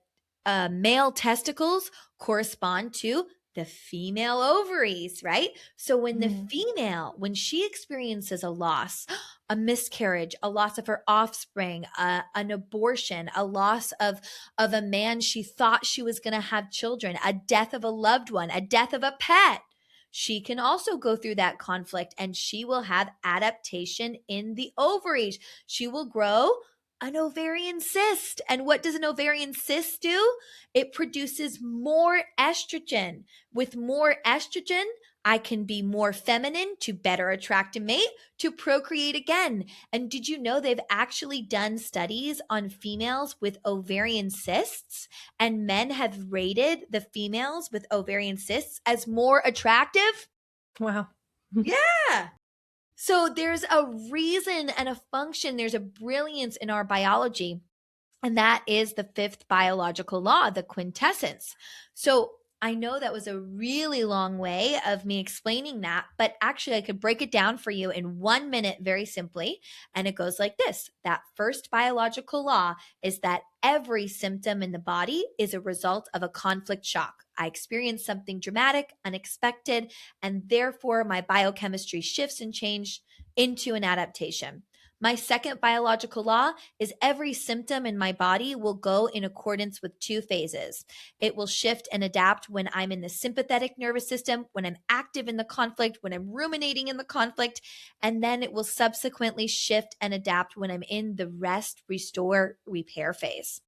male testicles correspond to the female ovaries, right? So when the female, when she experiences a loss, a miscarriage, a loss of her offspring, an abortion, a loss of a man she thought she was going to have children, a death of a loved one, a death of a pet, she can also go through that conflict and she will have adaptation in the ovaries. She will grow an ovarian cyst. And what does an ovarian cyst do? It produces more estrogen. With more estrogen, I can be more feminine to better attract a mate, to procreate again. And did you know they've actually done studies on females with ovarian cysts, and men have rated the females with ovarian cysts as more attractive? Wow. Yeah. So there's a reason and a function, there's a brilliance in our biology. And that is the fifth biological law, the quintessence. So I know that was a really long way of me explaining that, but actually I could break it down for you in 1 minute very simply. And it goes like this. That first biological law is that every symptom in the body is a result of a conflict shock. I experienced something dramatic, unexpected, and therefore my biochemistry shifts and changes into an adaptation. My second biological law is every symptom in my body will go in accordance with two phases. It will shift and adapt when I'm in the sympathetic nervous system, when I'm active in the conflict, when I'm ruminating in the conflict, and then it will subsequently shift and adapt when I'm in the rest, restore, repair phase.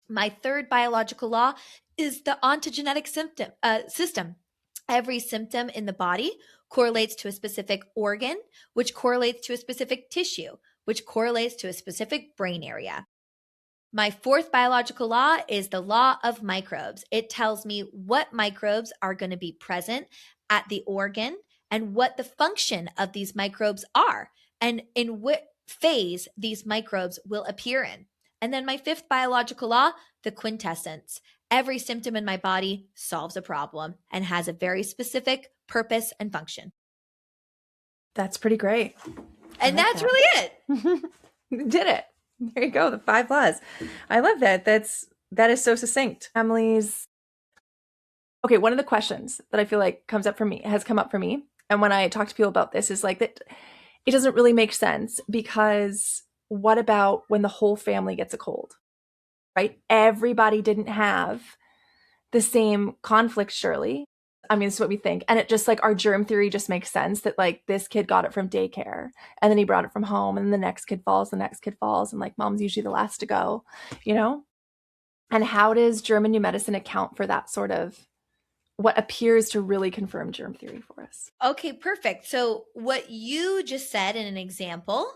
My third biological law is the ontogenetic system. Every symptom in the body correlates to a specific organ, which correlates to a specific tissue, which correlates to a specific brain area. My fourth biological law is the law of microbes. It tells me what microbes are going to be present at the organ and what the function of these microbes are and in what phase these microbes will appear in. And then my fifth biological law, the quintessence. Every symptom in my body solves a problem and has a very specific purpose and function. That's pretty great. And that's really it. You did it. There you go. The 5 laws. I love that. That is so succinct. Families. Okay. One of the questions that I feel like has come up for me. And when I talk to people about this is like that it doesn't really make sense, because what about when the whole family gets a cold, right? Everybody didn't have the same conflict, surely. I mean, this is what we think. And it just like our germ theory just makes sense that like this kid got it from daycare and then he brought it from home and then the next kid falls, and like mom's usually the last to go, you know? And how does German new medicine account for that sort of what appears to really confirm germ theory for us? Okay, perfect. So what you just said in an example,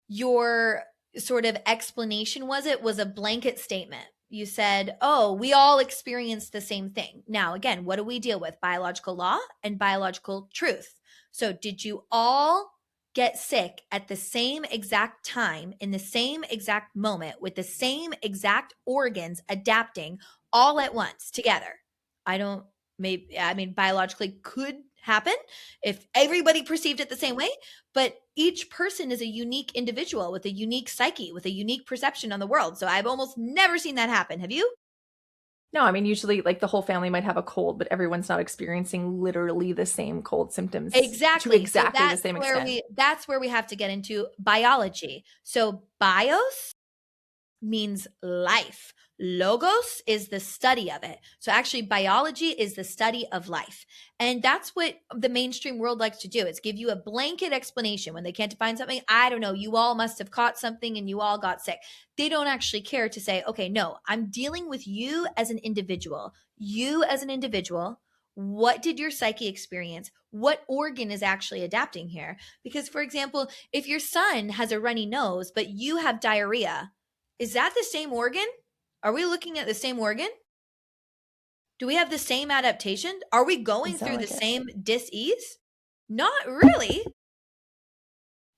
your sort of explanation was a blanket statement. You said, oh, we all experience the same thing. Now, again, what do we deal with? Biological law and biological truth. So did you all get sick at the same exact time, in the same exact moment, with the same exact organs adapting all at once together? Biologically, could happen if everybody perceived it the same way. But each person is a unique individual with a unique psyche, with a unique perception on the world. So I've almost never seen that happen. Have you? No, I mean, usually like the whole family might have a cold, but everyone's not experiencing literally the same cold symptoms to Exactly. So exactly the same extent. that's where we have to get into biology. So bios means life. Logos is the study of it. So actually biology is the study of life. And that's what the mainstream world likes to do. Is give you a blanket explanation when they can't define something. I don't know, you all must have caught something and you all got sick. They don't actually care to say, okay, no, I'm dealing with you as an individual. You as an individual, what did your psyche experience? What organ is actually adapting here? Because for example, if your son has a runny nose, but you have diarrhea, is that the same organ? Are we looking at the same organ? Do we have the same adaptation? Are we going Doesn't sound through the like it. same dis-ease? Not really,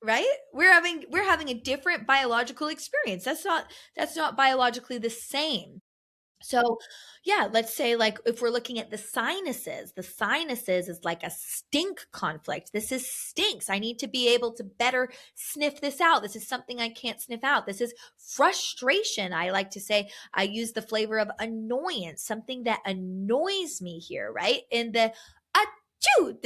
right? We're having a different biological experience. That's not biologically the same. So, yeah, let's say like if we're looking at the sinuses is like a stink conflict. This is stinks. I need to be able to better sniff this out. This is something I can't sniff out. This is frustration. I like to say I use the flavor of annoyance, something that annoys me here, right? And the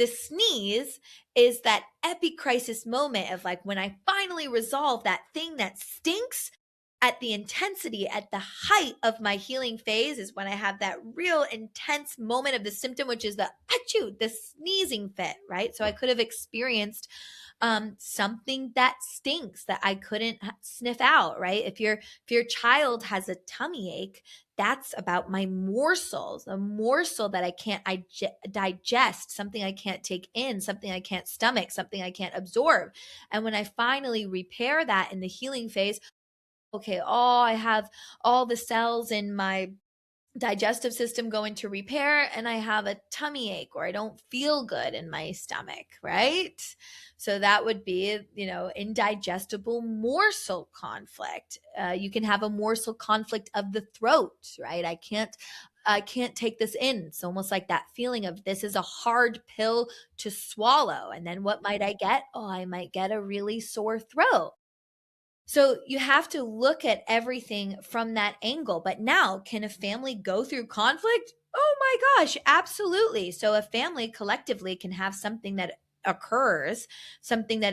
sneeze is that epicrisis moment of like when I finally resolve that thing that stinks at the intensity, at the height of my healing phase is when I have that real intense moment of the symptom, which is the achoo, the sneezing fit, right? So I could have experienced something that stinks that I couldn't sniff out, right? If your child has a tummy ache, that's about my morsels, a morsel that I can't digest, something I can't take in, something I can't stomach, something I can't absorb. And when I finally repair that in the healing phase, okay, I have all the cells in my digestive system go into repair and I have a tummy ache or I don't feel good in my stomach, right? So that would be, indigestible morsel conflict. You can have a morsel conflict of the throat, right? I can't take this in. It's almost like that feeling of this is a hard pill to swallow. And then what might I get? I might get a really sore throat. So you have to look at everything from that angle. But now, can a family go through conflict? Oh my gosh, absolutely. So a family collectively can have something that occurs, something that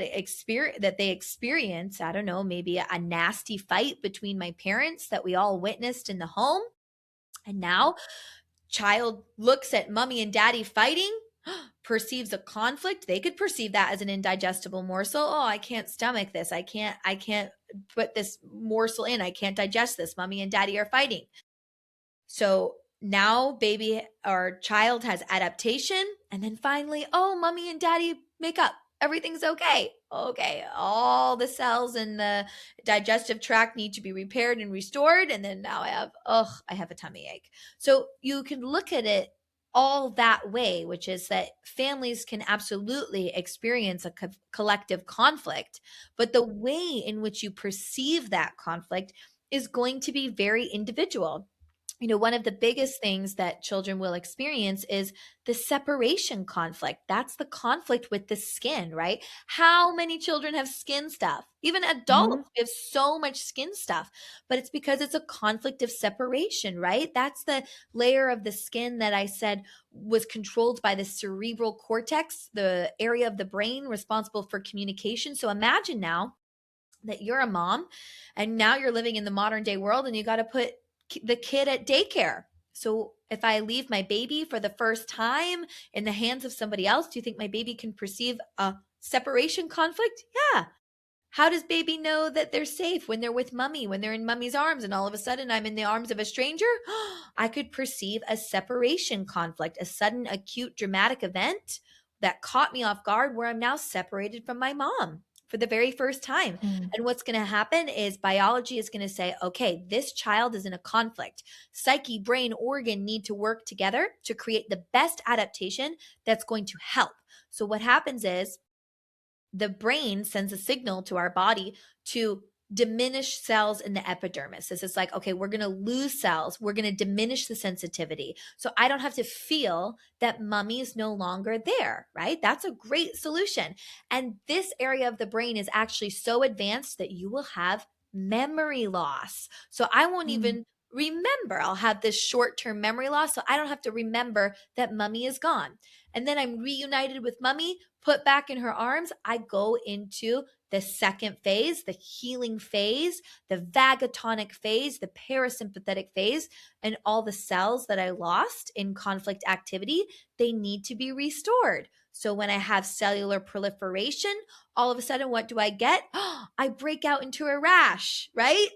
they experience. I don't know, maybe a nasty fight between my parents that we all witnessed in the home. And now child looks at mommy and daddy fighting, perceives a conflict. They could perceive that as an indigestible morsel. I can't stomach this. I can't put this morsel in. I can't digest this. Mommy and daddy are fighting. So now baby or child has adaptation. And then finally, mommy and daddy make up. Everything's okay. Okay. All the cells in the digestive tract need to be repaired and restored. And then now I have a tummy ache. So you can look at it all that way, which is that families can absolutely experience a collective conflict, but the way in which you perceive that conflict is going to be very individual. One of the biggest things that children will experience is the separation conflict. That's the conflict with the skin, right? How many children have skin stuff? Even Mm-hmm. adults, we have so much skin stuff, but it's because it's a conflict of separation, right? That's the layer of the skin that I said was controlled by the cerebral cortex, the area of the brain responsible for communication. So imagine now that you're a mom and now you're living in the modern day world and you got to put the kid at daycare. So if I leave my baby for the first time in the hands of somebody else, do you think my baby can perceive a separation conflict? Yeah. How does baby know that they're safe when they're with mommy, when they're in mommy's arms, and all of a sudden I'm in the arms of a stranger? I could perceive a separation conflict, a sudden acute dramatic event that caught me off guard where I'm now separated from my mom for the very first time. And what's going to happen is biology is going to say, okay, this child is in a conflict. Psyche, brain, organ need to work together to create the best adaptation that's going to help. So what happens is the brain sends a signal to our body to diminish cells in the epidermis. This is like, okay, we're going to lose cells. We're going to diminish the sensitivity. So I don't have to feel that mommy is no longer there, right? That's a great solution. And this area of the brain is actually so advanced that you will have memory loss. So I won't Mm. even remember. I'll have this short-term memory loss. So I don't have to remember that mommy is gone. And then I'm reunited with mommy, put back in her arms. I go into the second phase, the healing phase, the vagatonic phase, the parasympathetic phase, and all the cells that I lost in conflict activity, they need to be restored. So when I have cellular proliferation, all of a sudden, what do I get? I break out into a rash, right?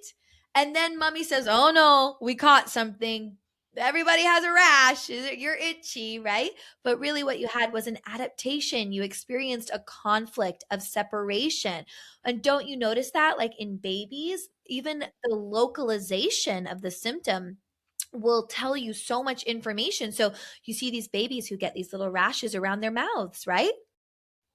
And then mommy says, oh no, we caught something. Everybody has a rash. You're itchy, right? But really, what you had was an adaptation. You experienced a conflict of separation. And don't you notice that? Like in babies, even the localization of the symptom will tell you so much information. So you see these babies who get these little rashes around their mouths, right?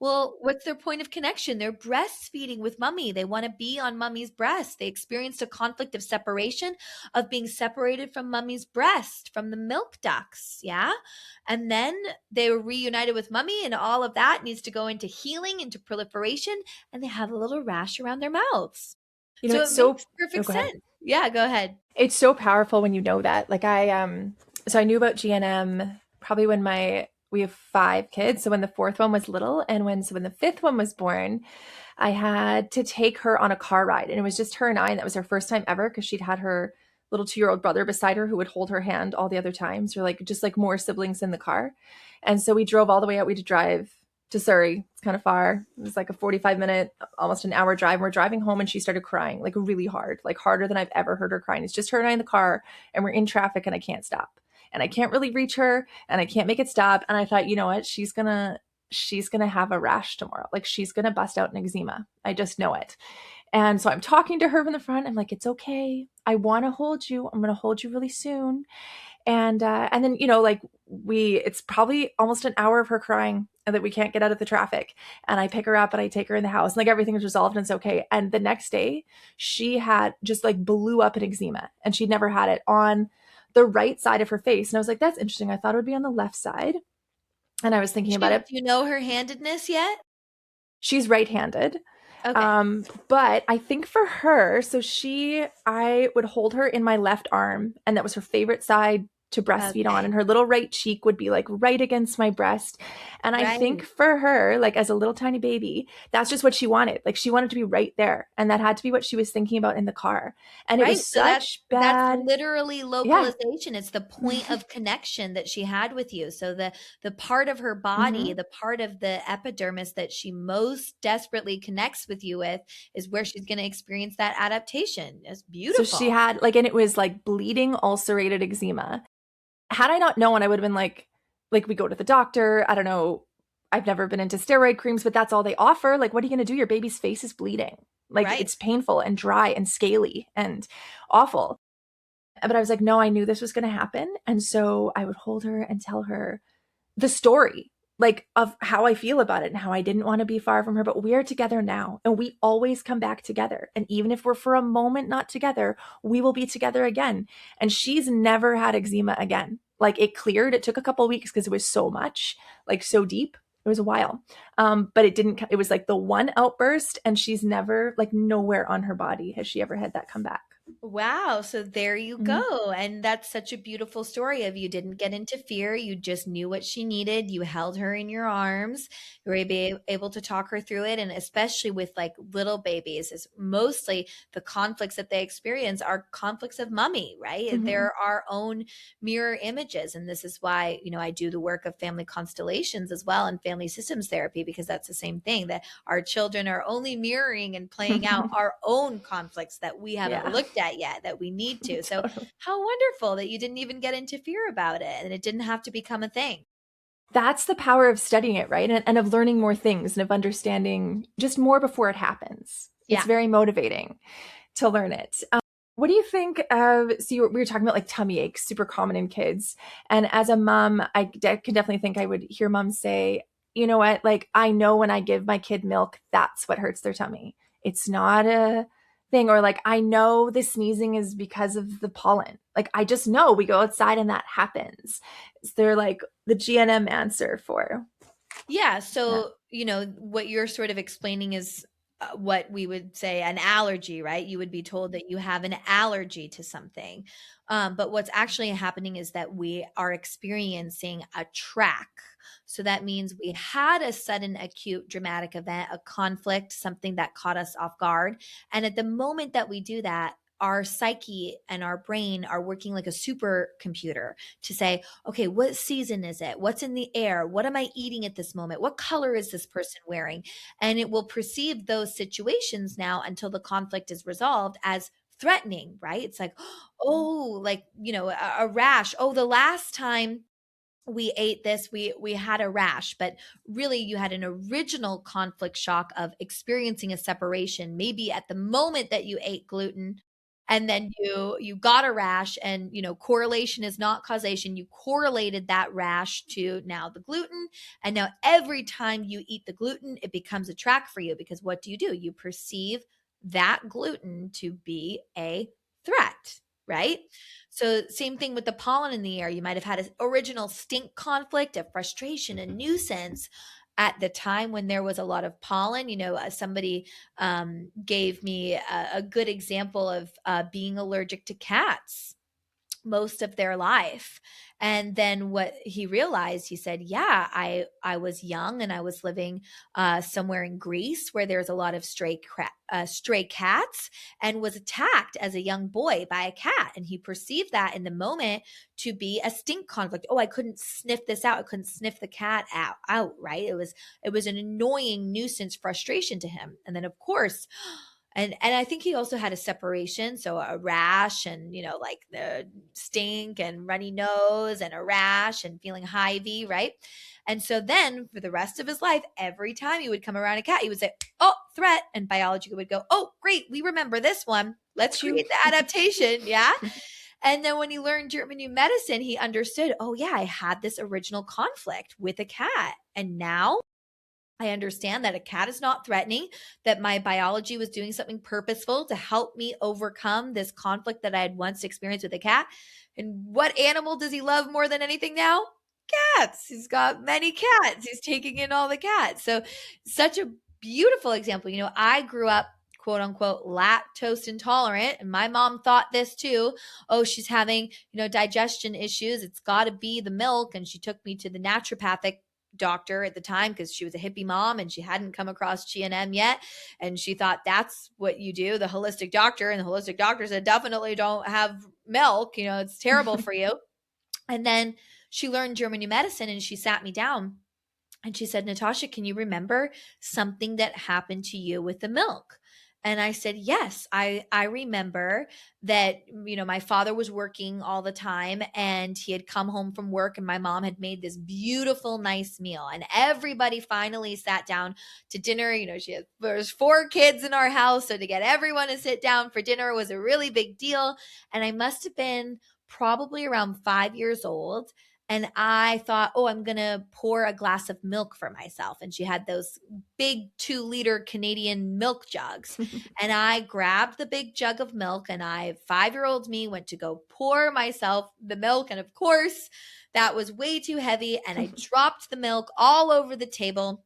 Well, what's their point of connection? They're breastfeeding with mommy. They want to be on mommy's breast. They experienced a conflict of separation, of being separated from mommy's breast, from the milk ducts. Yeah. And then they were reunited with mommy, and all of that needs to go into healing, into proliferation, and they have a little rash around their mouths. So It's it so, makes oh, perfect go ahead. sense. Yeah, go ahead. It's so powerful when you know that. Like so I knew about GNM probably when we have 5 kids. So when the fourth one was little, and when the fifth one was born, I had to take her on a car ride, and it was just her and I, and that was her first time ever because she'd had her little 2-year-old brother beside her who would hold her hand all the other times, or like just like more siblings in the car. And so we drove all the way out. We had to drive to Surrey. It's kind of far. It was like a 45-minute, almost an hour drive. We're driving home and she started crying like really hard, like harder than I've ever heard her crying. It's just her and I in the car, and we're in traffic, and I can't stop. And I can't really reach her, and I can't make it stop. And I thought, you know what? She's gonna have a rash tomorrow. Like she's gonna bust out an eczema. I just know it. And so I'm talking to her from the front. I'm like, it's okay. I want to hold you. I'm gonna hold you really soon. And then like it's probably almost an hour of her crying and that we can't get out of the traffic. And I pick her up and I take her in the house, and like everything is resolved and it's okay. And the next day, she had just like blew up an eczema, and she'd never had it on the right side of her face. And I was like, that's interesting. I thought it would be on the left side. And I was thinking about Do it. you know her handedness yet? She's right-handed. Okay. But I think for her, so I would hold her in my left arm, and that was her favorite side to breastfeed on, Okay. and her little right cheek would be like right against my breast. And I think Right. for her, like as a little tiny baby, that's just what she wanted. Like she wanted to be right there, and that had to be what she was thinking about in the car. And it Right. was So such that's bad. literally Yeah. localization. It's the point of connection that she had with you. So the part of her body, Hmm. the part of the epidermis that she most desperately connects with you with is where she's going to experience that adaptation. It's So she beautiful. had like, and it was like bleeding ulcerated eczema. Had I not known, I would have been like we go to the doctor. I don't know. I've never been into steroid creams, but that's all they offer. Like, what are you going to do? Your baby's face is bleeding. Like, Right. it's painful and dry and scaly and awful. But I was like, no, I knew this was going to happen. And so I would hold her and tell her the story, like of how I feel about it and how I didn't want to be far from her, but we're together now and we always come back together. And even if we're for a moment not together, we will be together again. And she's never had eczema again. Like it cleared. It took a couple of weeks because it was so much, like so deep. It was a while. But it didn't, it was like the one outburst, and she's never, like nowhere on her body has she ever had that come back. Wow. So there you Mhm. go. And that's such a beautiful story of you didn't get into fear. You just knew what she needed. You held her in your arms. You were able to talk her through it. And especially with like little babies, is mostly the conflicts that they experience are conflicts of mommy, right? Mhm. They're our own mirror images. And this is why, I do the work of family constellations as well and family systems therapy, because that's the same thing, that our children are only mirroring and playing out our own conflicts that we haven't Yeah. looked at yet, that we need to. So Totally. how wonderful that you didn't even get into fear about it and it didn't have to become a thing. That's the power of studying it, right? And of learning more things and of understanding just more before it happens. It's Yeah. very motivating to learn it. What do you think of, so we were talking about like tummy aches, super common in kids. And as a mom, can definitely think I would hear moms say, you know what, like I know when I give my kid milk, that's what hurts their tummy. It's not thing, or like, I know the sneezing is because of the pollen. Like, I just know we go outside and that happens. Is there like the GNM answer for Yeah. that? So, what you're sort of explaining is what we would say an allergy, right? You would be told that you have an allergy to something. But what's actually happening is that we are experiencing a track. So that means we had a sudden acute dramatic event, a conflict, something that caught us off guard. And at the moment that we do that, our psyche and our brain are working like a supercomputer to say, okay, what season is it? What's in the air? What am I eating at this moment? What color is this person wearing? And it will perceive those situations now until the conflict is resolved as threatening, right? It's like, oh, like, a rash. Oh, the last time we ate this, we had a rash, but really you had an original conflict shock of experiencing a separation, maybe at the moment that you ate gluten, and then you got a rash, and correlation is not causation. You correlated that rash to now the gluten, and now every time you eat the gluten it becomes a track for you, because what do? You perceive that gluten to be a threat, right? So same thing with the pollen in the air. You might have had an original stink conflict, a frustration, a nuisance at the time when there was a lot of pollen. Somebody gave me a good example of being allergic to cats most of their life. And then what he realized, he said, yeah, I was young and I was living somewhere in Greece where there's a lot of stray cats, and was attacked as a young boy by a cat. And he perceived that in the moment to be a stink conflict. Oh, I couldn't sniff this out. I couldn't sniff the cat out, right? It was an annoying nuisance frustration to him. And then of course, and I think he also had a separation, so a rash, and like the stink and runny nose and a rash and feeling hivey, right? And so then for the rest of his life, every time he would come around a cat, he would say, "Oh, threat," and biology would go, "Oh, great, we remember this one. Let's Chew. create the adaptation." Yeah. And then when he learned German new medicine, he understood, oh yeah, I had this original conflict with a cat, and now I understand that a cat is not threatening, that my biology was doing something purposeful to help me overcome this conflict that I had once experienced with a cat. And what animal does he love more than anything now? Cats. He's got many cats. He's taking in all the cats. So, such a beautiful example. I grew up, quote unquote, lactose intolerant, and my mom thought this too. Oh, she's having, digestion issues. It's got to be the milk. And she took me to the naturopathic doctor at the time because she was a hippie mom and she hadn't come across GNM yet. And she thought that's what you do, the holistic doctor. And the holistic doctor said, definitely don't have milk. It's terrible for you. And then she learned German new medicine and she sat me down and she said, Natasha, can you remember something that happened to you with the milk? And I said, yes, I remember that, my father was working all the time and he had come home from work and my mom had made this beautiful, nice meal. And everybody finally sat down to dinner. There's 4 kids in our house. So to get everyone to sit down for dinner was a really big deal. And I must have been probably around 5 years old. And I thought, oh, I'm going to pour a glass of milk for myself. And she had those big 2-liter Canadian milk jugs. And I grabbed the big jug of milk and 5-year-old me went to go pour myself the milk. And of course, that was way too heavy. And I dropped the milk all over the table.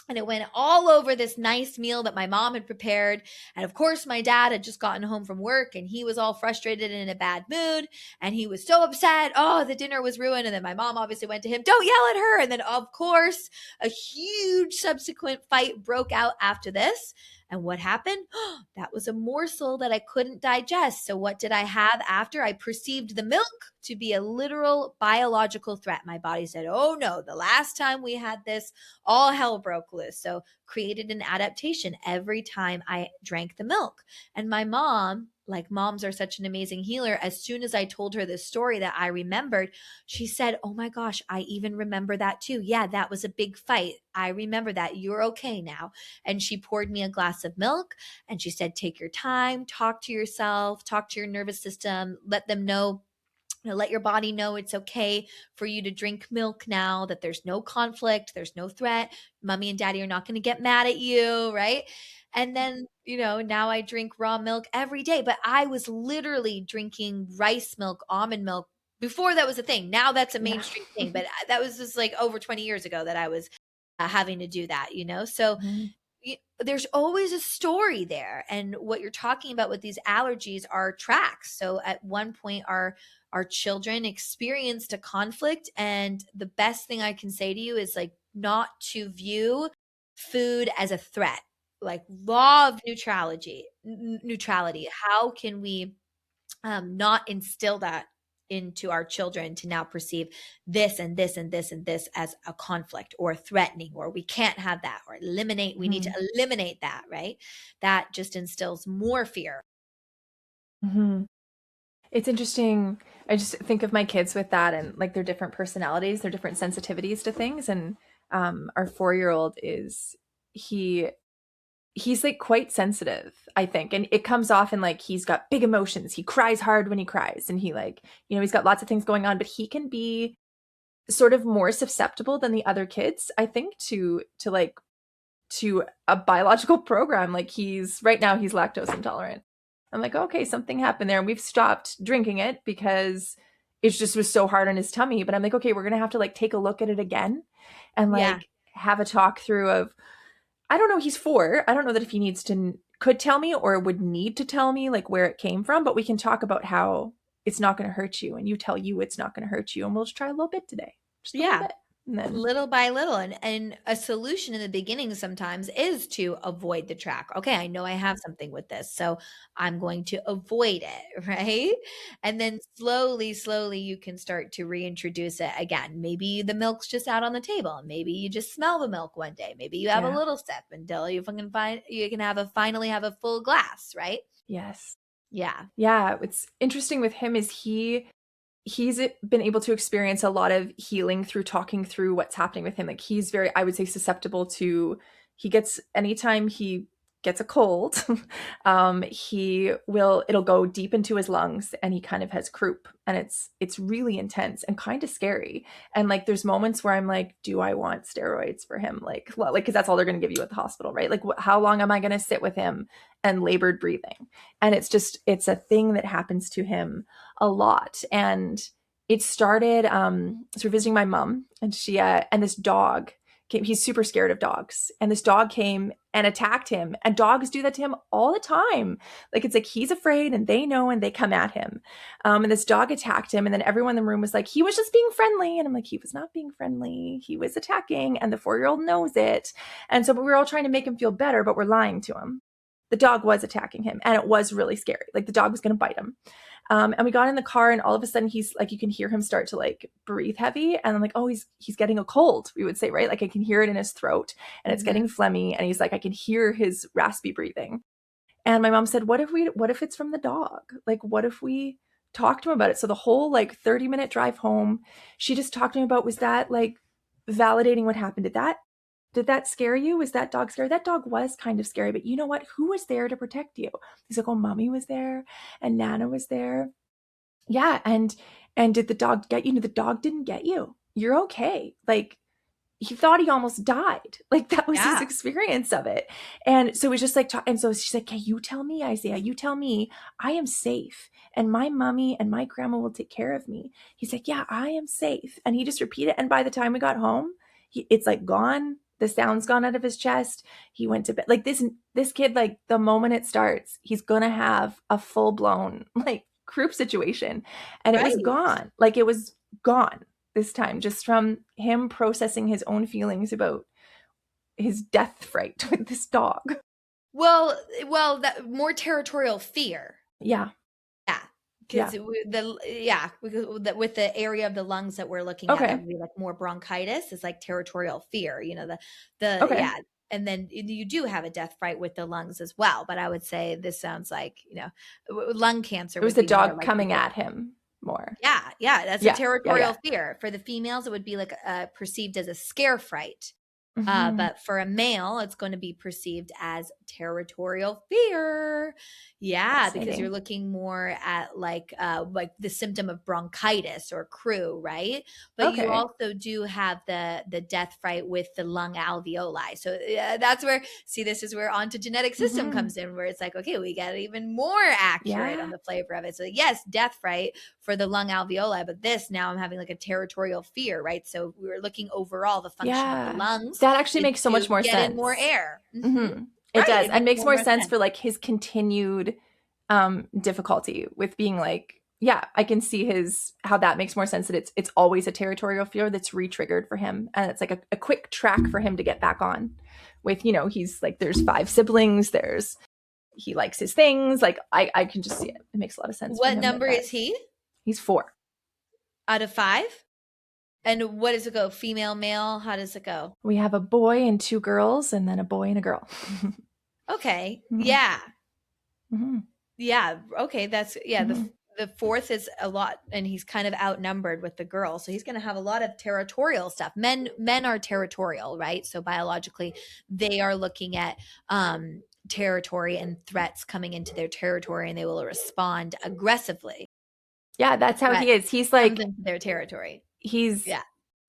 And it went all over this nice meal that my mom had prepared. And of course, my dad had just gotten home from work and he was all frustrated and in a bad mood. And he was so upset. Oh, the dinner was ruined. And then my mom obviously went to him, don't yell at her. And then, of course, a huge subsequent fight broke out after this. And what happened? That was a morsel that I couldn't digest. So what did I have after? I perceived the milk to be a literal biological threat. My body said, oh no, the last time we had this, all hell broke loose. So created an adaptation every time I drank the milk. And my mom, like moms are such an amazing healer, as soon as I told her this story that I remembered, she said, oh my gosh, I even remember that too. Yeah, that was a big fight. I remember that. You're okay now. And she poured me a glass of milk and she said, take your time, talk to yourself, talk to your nervous system, let them know, let your body know it's okay for you to drink milk now, that there's no conflict, there's no threat. Mommy and daddy are not going to get mad at you, right? And then, now I drink raw milk every day, but I was literally drinking rice milk, almond milk before that was a thing. Now that's a Yeah. mainstream thing, but that was just like over 20 years ago that I was having to do that. So Mhm. there's always a story there. And what you're talking about with these allergies are tracks. So at one point, our children experienced a conflict, and the best thing I can say to you is like not to view food as a threat. Like law of neutrality. How can we not instill that into our children to now perceive this and this and this and this as a conflict or threatening, or we can't have that, or we need to Mhm. eliminate that, right? That just instills more fear. Mhm. It's interesting. I just think of my kids with that and like their different personalities, their different sensitivities to things. And our 4-year-old is he he's like quite sensitive, I think. And it comes off in like he's got big emotions. He cries hard when he cries, and he like, he's got lots of things going on, but he can be sort of more susceptible than the other kids, I think, to a biological program. Like he's right now he's lactose intolerant. I'm like, okay, something happened there. And we've stopped drinking it because it just was so hard on his tummy. But I'm like, okay, we're gonna have to like take a look at it again and Yeah. like have a talk through of, I don't know, he's 4. I don't know that if he needs to could tell me or would need to tell me like where it came from, but we can talk about how it's not gonna hurt you and you tell you it's not gonna hurt you. And we'll just try a little bit today. Just a little Yeah. bit. And then Little by little, and a solution in the beginning sometimes is to avoid the track. Okay, I know I have something with this, so I'm going to avoid it. Right? And then slowly you can start to reintroduce it again. Maybe the milk's just out on the table, maybe you just smell the milk one day, maybe you have a yeah. little sip until you can finally have a full glass, right? Yes. Yeah. Yeah. What's interesting with him is he's been able to experience a lot of healing through talking through what's happening with him. Like he's very, I would say, susceptible to, he gets, anytime he gets a cold, it'll go deep into his lungs and he kind of has croup, and it's really intense and kind of scary. And like, there's moments where I'm like, do I want steroids for him? Cause that's all they're going to give you at the hospital, right? Like how long am I going to sit with him and labored breathing? And it's a thing that happens to him a lot. And it started, so we're visiting my mom, and she and this dog came. He's super scared of dogs, and this dog came and attacked him, and dogs do that to him all the time. Like it's like he's afraid and they know and they come at him. And this dog attacked him, and then everyone in the room was like, he was just being friendly. And I'm like, he was not being friendly, he was attacking, and the 4-year-old knows it. And so, but we were all trying to make him feel better, but we're lying to him. The dog was attacking him, and it was really scary. Like the dog was going to bite him. And we got in the car, and all of a sudden he's like, you can hear him start to like breathe heavy. And I'm like, oh, he's getting a cold, we would say, right? Like I can hear it in his throat, and it's Mhm. getting phlegmy. And he's like, I can hear his raspy breathing. And my mom said, what if it's from the dog? Like, what if we talk to him about it? So the whole like 30-minute drive home, she just talked to him about, was that like validating what happened? Did that scare you? Was that dog scary? That dog was kind of scary, but you know what? Who was there to protect you? He's like, oh, mommy was there and Nana was there. Yeah. And did the dog get you? No, the dog didn't get you. You're okay. Like he thought he almost died. Like that was his Yeah. experience of it. And so it was just like, and so she's like, hey, you tell me, Isaiah, you tell me I am safe. And my mommy and my grandma will take care of me. He's like, yeah, I am safe. And he just repeated. And by the time we got home, it's like gone. The sound's gone out of his chest. He went to bed. Like this kid, like the moment it starts, he's gonna have a full blown like croup situation. And it was Right. gone. Like it was gone this time, just from him processing his own feelings about his death fright with this dog. Well, that more territorial fear. Yeah. Yeah, Yeah. because with the area of the lungs that we're looking at, that Okay. would be like more bronchitis is like territorial fear, the Okay. yeah. And then you do have a death fright with the lungs as well. But I would say this sounds like, lung cancer It was would the be more dog like coming at him more. yeah, that's a Yeah. Yeah. territorial Yeah. fear. For the females, it would be like perceived as a scare fright. Mm-hmm. But for a male, it's going to be perceived as territorial fear. Yeah, because you're Fascinating. looking more at like the symptom of bronchitis or croup, right? But you Okay. also do have the death fright with the lung alveoli. So that's where, see, this is where ontogenetic system Mm-hmm. comes in, where it's like, okay, we get even more accurate on Yeah. the flavor of it. So yes, death fright for the lung alveoli, but this, now I'm having like a territorial fear, right? So we were looking overall the function of the Yeah. lungs That actually is makes so much to more get in more sense. air. Hmm. It Right. does. It And makes makes more and more more sense sense. for like his continued difficulty with being like, yeah, I can see his how that makes more sense that it's always a territorial fear that's re-triggered for him. And it's like a quick track for him to get back on with, he's like there's five siblings, there's he likes his things. Like I can just see it. It makes a lot of sense for What him that number is that's he he's 4. out of five? And what does it go? Female, male? How does it go? We have a boy and 2 girls and then a boy and a girl. Okay. Mhm. Yeah. Mhm. Yeah. Okay. That's, yeah. The, Mhm. the fourth is a lot, and he's kind of outnumbered with the girl. So he's going to have a lot of territorial stuff. Men are territorial, right? So biologically, they are looking at territory and threats coming into their territory, and they will respond aggressively. Yeah, A that's how threat he is. He's comes like into their territory. he's Yeah.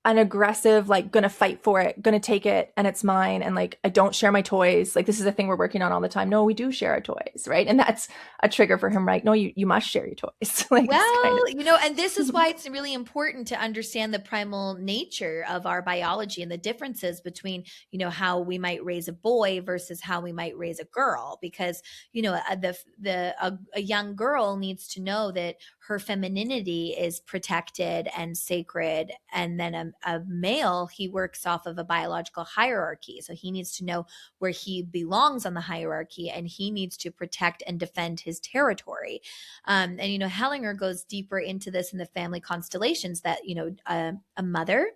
an aggressive, like gonna fight for it, gonna take it, and it's mine. And like I don't share my toys. Like this is a thing we're working on all the time. No, we do share our toys, right? And that's a trigger for him, right? No, you must share your toys. Like it's kind Well, of and this is why it's really important to understand the primal nature of our biology and the differences between, how we might raise a boy versus how we might raise a girl. Because, a young girl needs to know that her femininity is protected and sacred. And then a male, he works off of a biological hierarchy. So he needs to know where he belongs on the hierarchy, and he needs to protect and defend his territory. And Hellinger goes deeper into this in the family constellations, that a mother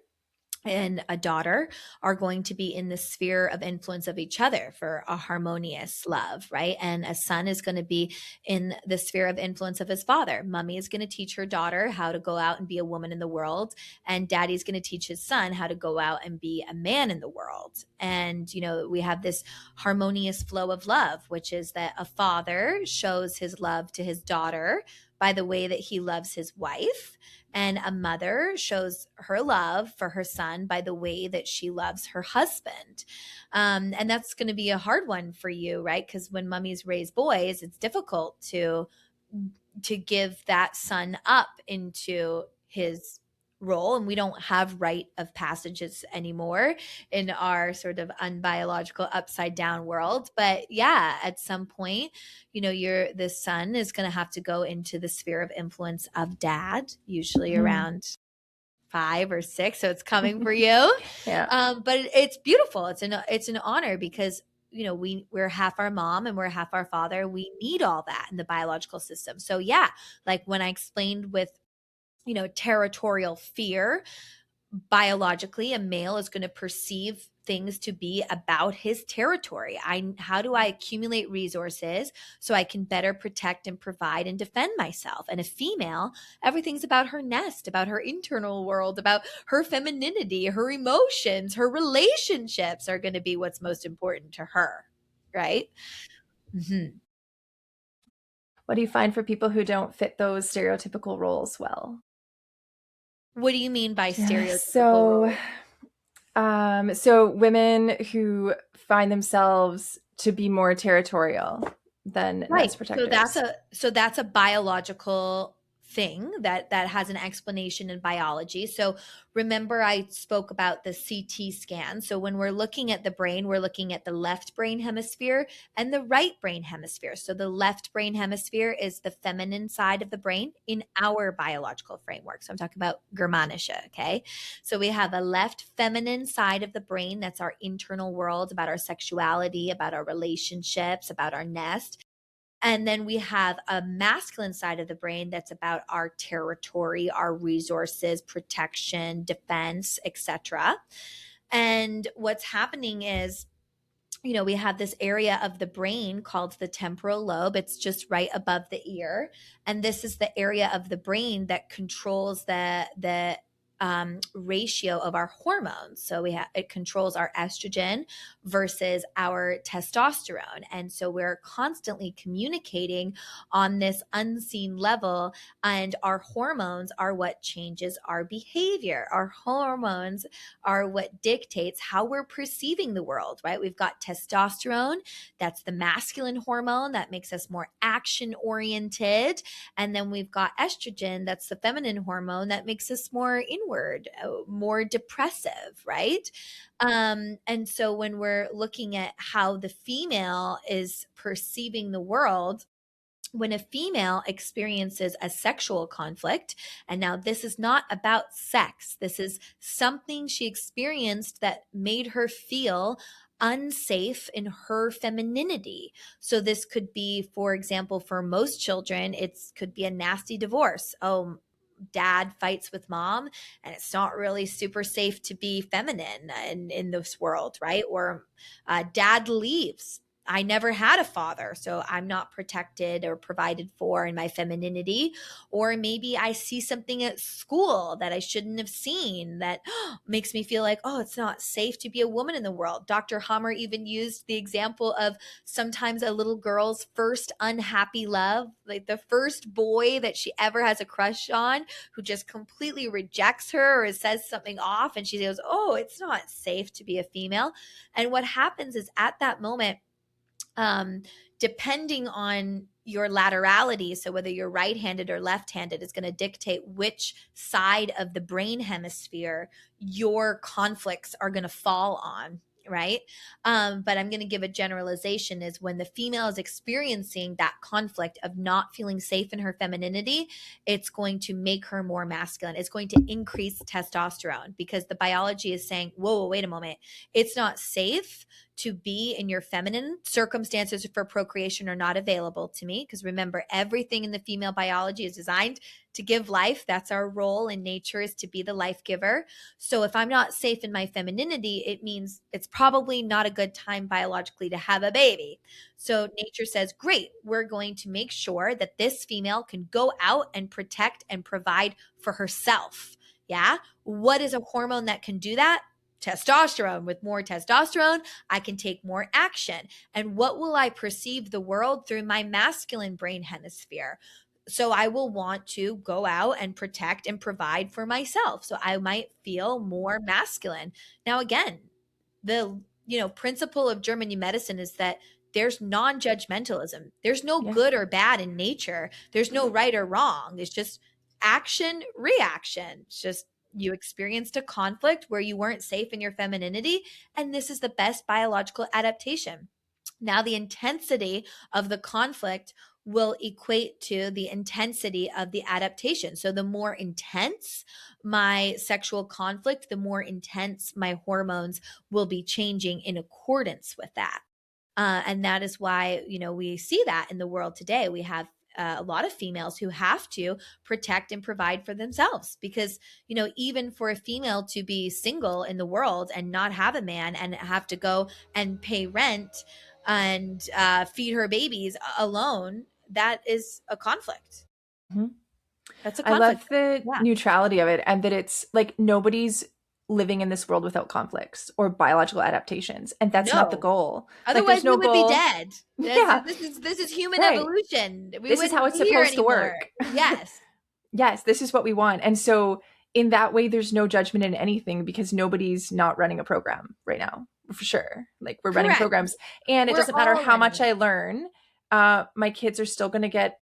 and a daughter are going to be in the sphere of influence of each other for a harmonious love, right? And a son is going to be in the sphere of influence of his father. Mommy is going to teach her daughter how to go out and be a woman in the world, and daddy's going to teach his son how to go out and be a man in the world. And we have this harmonious flow of love, which is that a father shows his love to his daughter by the way that he loves his wife, and a mother shows her love for her son by the way that she loves her husband. And that's going to be a hard one for you, right? Because when mummies raise boys, it's difficult to give that son up into his role, and we don't have rite of passages anymore in our sort of unbiological upside down world. But yeah, at some point, the son is going to have to go into the sphere of influence of dad, usually Mhm. around 5 or 6, so it's coming for you. Yeah. But it's beautiful. It's an honor, because we're half our mom and we're half our father. We need all that in the biological system. So yeah, like when I explained with territorial fear, biologically a male is going to perceive things to be about his territory. How do I accumulate resources so I can better protect and provide and defend myself? And a female, everything's about her nest, about her internal world, about her femininity, her emotions, her relationships are going to be what's most important to her, right? Mm-hmm. What do you find for people who don't fit those stereotypical roles well? What do you mean by Yeah, stereotypical role? so women who find themselves to be more territorial than Right. nest So that's protectors. a biological thing that has an explanation in biology. So remember I spoke about the CT scan. So when we're looking at the brain, we're looking at the left brain hemisphere and the right brain hemisphere. So the left brain hemisphere is the feminine side of the brain in our biological framework. So I'm talking about Germanische, okay? So we have a left feminine side of the brain, that's our internal world, about our sexuality, about our relationships, about our nest. And then we have a masculine side of the brain that's about our territory, our resources, protection, defense, etc. And what's happening is, we have this area of the brain called the temporal lobe. It's just right above the ear. And this is the area of the brain that controls the ratio of our hormones. So it controls our estrogen versus our testosterone. And so we're constantly communicating on this unseen level, and our hormones are what changes our behavior. Our hormones are what dictates how we're perceiving the world, right? We've got testosterone, that's the masculine hormone that makes us more action oriented. And then we've got estrogen, that's the feminine hormone that makes us more inward, more depressive, right? And so when we're looking at how the female is perceiving the world, when a female experiences a sexual conflict, and now this is not about sex, this is something she experienced that made her feel unsafe in her femininity. So this could be, for example, for most children, it could be a nasty divorce. Oh, dad fights with mom, and it's not really super safe to be feminine in this world, right? Or dad leaves. I never had a father, so I'm not protected or provided for in my femininity. Or maybe I see something at school that I shouldn't have seen that makes me feel like, oh, it's not safe to be a woman in the world. Dr. Hammer even used the example of sometimes a little girl's first unhappy love, like the first boy that she ever has a crush on, who just completely rejects her or says something off, and she goes, oh, it's not safe to be a female. And what happens is at that moment, um, depending on your laterality, so whether you're right-handed or left-handed, is going to dictate which side of the brain hemisphere your conflicts are going to fall on, right? But I'm going to give a generalization is when the female is experiencing that conflict of not feeling safe in her femininity, it's going to make her more masculine. It's going to increase testosterone because the biology is saying, whoa, wait a moment. It's not safe to be in your feminine. Circumstances for procreation are not available to me because remember, everything in the female biology is designed to give life. That's our role in nature, is to be the life giver. So if I'm not safe in my femininity, it means it's probably not a good time biologically to have a baby. So nature says, great, we're going to make sure that this female can go out and protect and provide for herself. Yeah. What is a hormone that can do that? Testosterone. With more testosterone, I can take more action. And what will I perceive the world through my masculine brain hemisphere? So I will want to go out and protect and provide for myself. So I might feel more masculine. Now, again, the principle of German New Medicine is that there's non-judgmentalism. There's no Yeah. good or bad in nature. There's no right or wrong. It's just action, reaction. It's just you experienced a conflict where you weren't safe in your femininity, and this is the best biological adaptation. Now, the intensity of the conflict will equate to the intensity of the adaptation. So, the more intense my sexual conflict, the more intense my hormones will be changing in accordance with that. And that is why, we see that in the world today. We have a lot of females who have to protect and provide for themselves because, even for a female to be single in the world and not have a man and have to go and pay rent and feed her babies alone, that is a conflict. Mhm. That's a I conflict. love the Yeah. neutrality of it and that it's like nobody's living in this world without conflicts or biological adaptations. And that's not the No. goal. Like Otherwise, there's we no would be goal. dead. Yeah, This is human right. evolution. We This is how wouldn't it's be here supposed to anymore. work. Yes. Yes, this is what we want. And so in that way, there's no judgment in anything because nobody's not running a program right now, for sure. Like we're running Correct. programs and it We're doesn't matter all how running much it. I learn. My kids are still going to get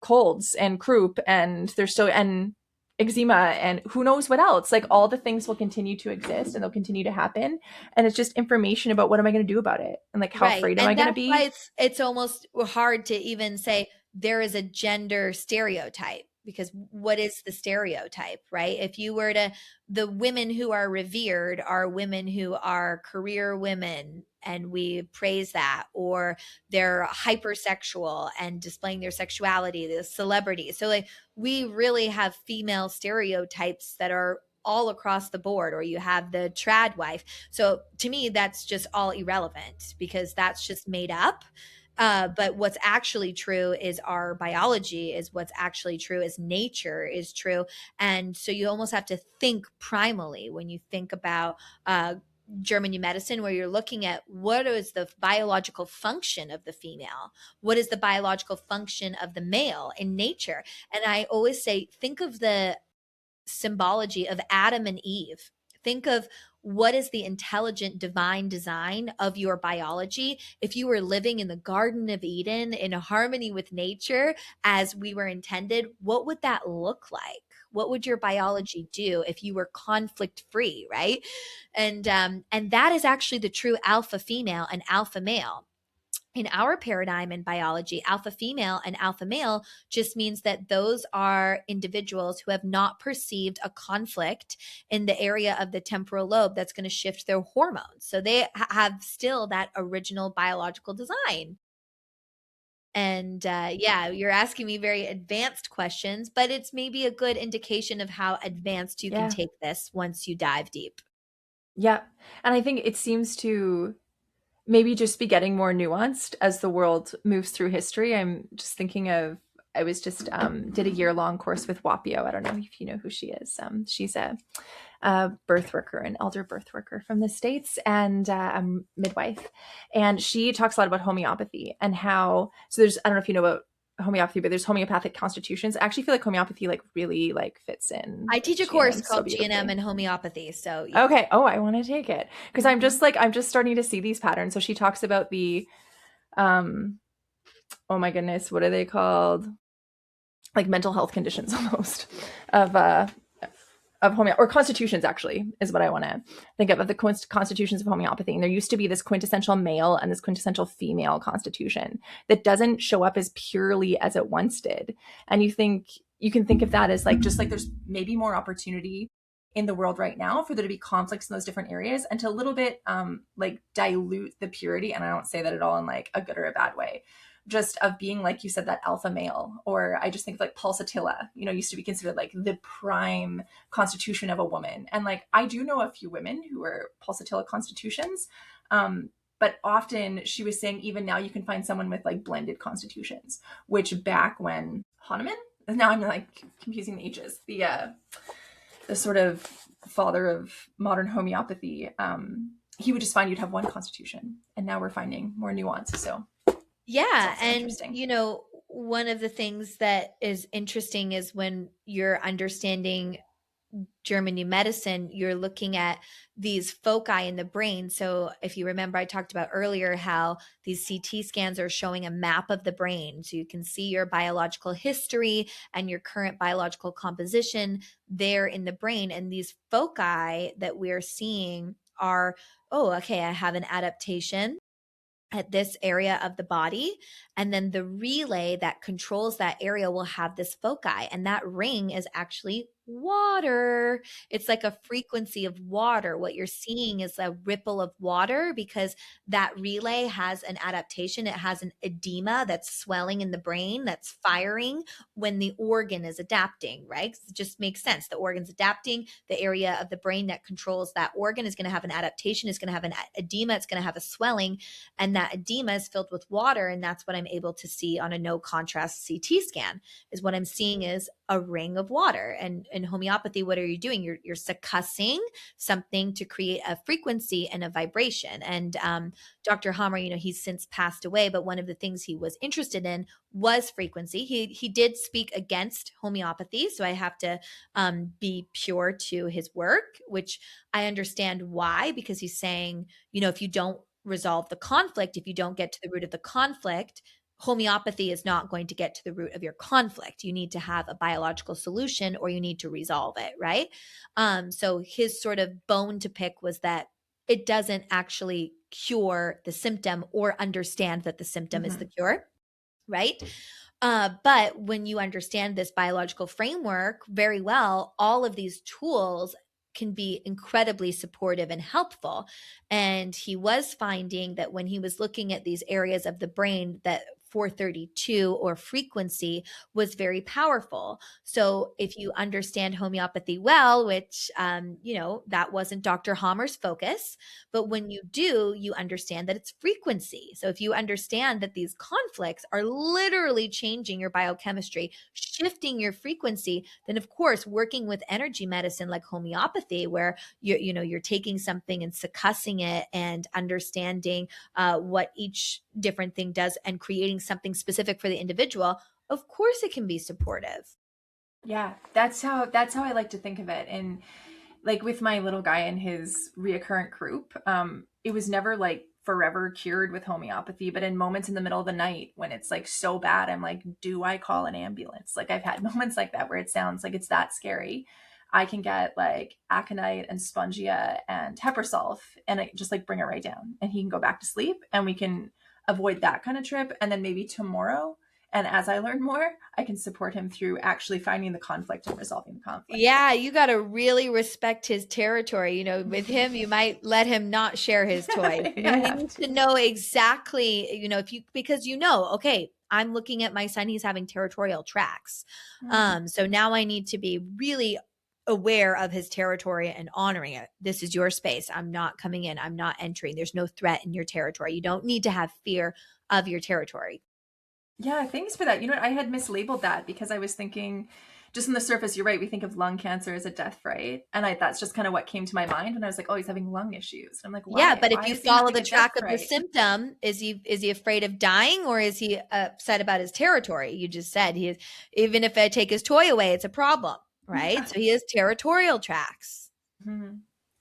colds and croup and they're still, and eczema and who knows what else. Like all the things will continue to exist and they'll continue to happen. And it's just information about what am I going to do about it? And like, how Right. afraid am I And going to that's why be? it's almost hard to even say there is a gender stereotype because what is the stereotype, right? If you were to, the women who are revered are women who are career women and we praise that, or they're hypersexual and displaying their sexuality, the celebrity. So like we really have female stereotypes that are all across the board, or you have the trad wife. So to me, that's just all irrelevant because that's just made up. But what's actually true is our biology, is what's actually true is nature is true. And so you almost have to think primally when you think about German new medicine, where you're looking at what is the biological function of the female, what is the biological function of the male in nature. And I always say, think of the symbology of Adam and Eve. Think of what is the intelligent divine design of your biology. If you were living in the Garden of Eden in harmony with nature as we were intended, what would that look like? What would your biology do if you were conflict free, right? And that is actually the true alpha female and alpha male. In our paradigm in biology, alpha female and alpha male just means that those are individuals who have not perceived a conflict in the area of the temporal lobe that's going to shift their hormones. So they have still that original biological design. And yeah, you're asking me very advanced questions, but it's maybe a good indication of how advanced you can Yeah. take this once you dive deep. Yeah. And I think it seems to maybe just be getting more nuanced as the world moves through history. I'm just thinking of, I was just did a year-long course with Wapio. I don't know if you know who she is. She's a birth worker, an elder birth worker from the States, and a midwife. And she talks a lot about homeopathy and how, so there's, I don't know if you know about homeopathy, but there's homeopathic constitutions. I actually feel like homeopathy like really like fits in I teach a course GNM so called GNM beautifully. and homeopathy. So yeah. Okay. Oh, I want to take it because I'm just starting to see these patterns. So she talks about the um oh my goodness, what are they called? Like mental health conditions almost of or constitutions actually is what I want to think of the constitutions of homeopathy. And there used to be this quintessential male and this quintessential female constitution that doesn't show up as purely as it once did. And you can think of that as like just like there's maybe more opportunity in the world right now for there to be conflicts in those different areas and to a little bit like dilute the purity. And I don't say that at all in like a good or a bad way, just of being like you said, that alpha male. Or I just think of like pulsatilla, used to be considered like the prime constitution of a woman. And like I do know a few women who are pulsatilla constitutions, but often she was saying even now you can find someone with like blended constitutions, which back when Hahnemann, now I'm like confusing the ages, the sort of father of modern homeopathy, he would just find you'd have one constitution, and now we're finding more nuance. So Yeah. also And, interesting. one of the things that is interesting is when you're understanding German new medicine, you're looking at these foci in the brain. So if you remember, I talked about earlier how these CT scans are showing a map of the brain. So you can see your biological history and your current biological composition there in the brain. And these foci that we're seeing are, oh, okay, I have an adaptation at this area of the body. And then the relay that controls that area will have this foci. And that ring is actually water. It's like a frequency of water. What you're seeing is a ripple of water because that relay has an adaptation. It has an edema that's swelling in the brain, that's firing when the organ is adapting, right? It just makes sense. The organ's adapting. The area of the brain that controls that organ is going to have an adaptation, is going to have an edema, it's going to have a swelling, and that edema is filled with water. And that's what I'm able to see on a no contrast CT scan. Is what I'm seeing is a ring of water. And in homeopathy, what are you doing? You're succussing something to create a frequency and a vibration. And Dr. Hammer, he's since passed away, but one of the things he was interested in was frequency. He did speak against homeopathy, so I have to be pure to his work, which I understand why, because he's saying, if you don't resolve the conflict, if you don't get to the root of the conflict, homeopathy is not going to get to the root of your conflict. You need to have a biological solution or you need to resolve it, right? So his sort of bone to pick was that it doesn't actually cure the symptom or understand that the symptom is the cure, right? But when you understand this biological framework very well, all of these tools can be incredibly supportive and helpful. And he was finding that when he was looking at these areas of the brain that 432 or frequency was very powerful. So if you understand homeopathy well, which, that wasn't Dr. Hammer's focus, but when you do, you understand that it's frequency. So if you understand that these conflicts are literally changing your biochemistry, shifting your frequency, then of course, working with energy medicine like homeopathy, where you're taking something and succussing it and understanding what each different thing does and creating something specific for the individual, of course it can be supportive. Yeah, that's how I like to think of it. And like with my little guy and his reoccurrent croup, it was never like forever cured with homeopathy, but in moments in the middle of the night when it's like so bad, I'm like, do I call an ambulance? Like I've had moments like that where it sounds like it's that scary. I can get like aconite and spongia and pepper sulf and I just like bring it right down and he can go back to sleep and we can avoid that kind of trip. And then maybe tomorrow, and as I learn more, I can support him through actually finding the conflict and resolving the conflict. Yeah, you got to really respect his territory. With him, you might let him not share his toy. Yeah, I He have needs to. to know exactly, because okay, I'm looking at my son, he's having territorial tracks. Mm. So now I need to be really aware of his territory and honoring it. This is your space. I'm not coming in. I'm not entering. There's no threat in your territory. You don't need to have fear of your territory. Yeah, thanks for that. You know what? I had mislabeled that because I was thinking, just on the surface, you're right. We think of lung cancer as a death, right? And that's just kind of what came to my mind when I was like, oh, he's having lung issues. And I'm like, Yeah, why? but if Why you is he follow having the a death track of the right? symptom, is he afraid of dying, or is he upset about his territory? You just said he is. Even if I take his toy away, it's a problem, right? Yeah. So he has territorial tracks. Hmm.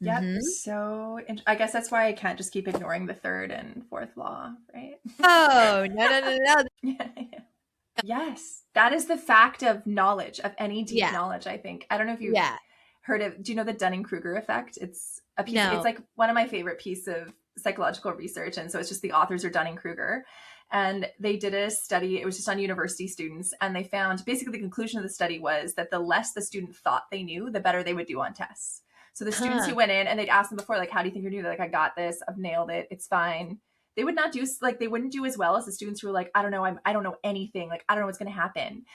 Yep. Hmm. So I guess that's why I can't just keep ignoring the third and fourth law, right? Oh, no, no, no, no. Yeah, yeah. Yes, that is the fact of knowledge, of any deep Yeah, knowledge, I think. I don't know if you've yeah. heard of, do you know the Dunning-Kruger effect? It's No. like one of my favorite piece of psychological research. And so it's just the authors are Dunning-Kruger. And they did a study, it was just on university students. And they found basically the conclusion of the study was that the less the student thought they knew, the better they would do on tests. So the students Huh. who went in and they'd ask them before, like, how do you think you're doing? They're like, I got this, I've nailed it, it's fine. They would not do like they wouldn't do as well as the students who were like, I don't know, I don't know anything, like I don't know what's going to happen.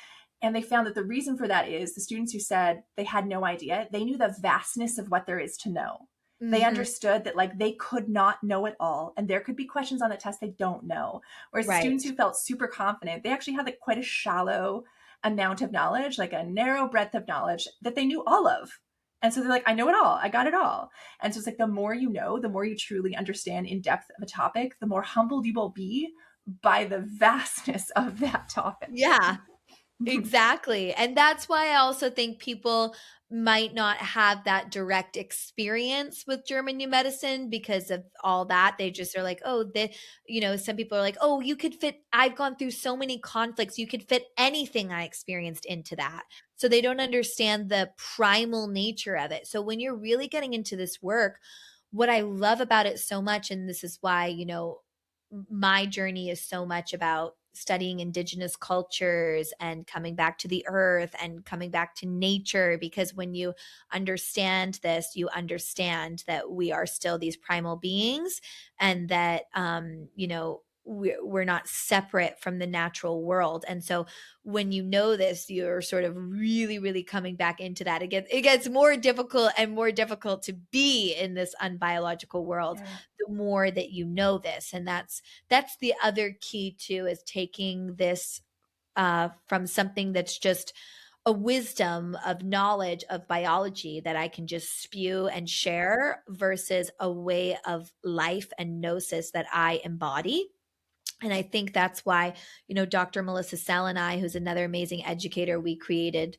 And they found that the reason for that is the students who said they had no idea, they knew the vastness of what there is to know. They Hmm. understood that like they could not know it all and there could be questions on the test they don't know. Whereas the Right. students who felt super confident, they actually had like quite a shallow amount of knowledge, like a narrow breadth of knowledge that they knew all of. And so they're like, I know it all. I got it all. And so it's like the more you know, the more you truly understand in depth of a topic, the more humbled you will be by the vastness of that topic. Yeah. Exactly. And that's why I also think people might not have that direct experience with German new medicine because of all that. They just are like, oh, some people are like, oh, I've gone through so many conflicts. You could fit anything I experienced into that. So they don't understand the primal nature of it. So when you're really getting into this work, what I love about it so much, and this is why, my journey is so much about studying indigenous cultures and coming back to the earth and coming back to nature, because when you understand this, you understand that we are still these primal beings, and that we're not separate from the natural world. And so when you know this, you're sort of really, really coming back into that. It gets more difficult and more difficult to be in this unbiological world Yeah. the more that you know this. And that's the other key too, is taking this from something that's just a wisdom of knowledge of biology that I can just spew and share, versus a way of life and gnosis that I embody. And I think that's why, Dr. Melissa Sell and I, who's another amazing educator, we created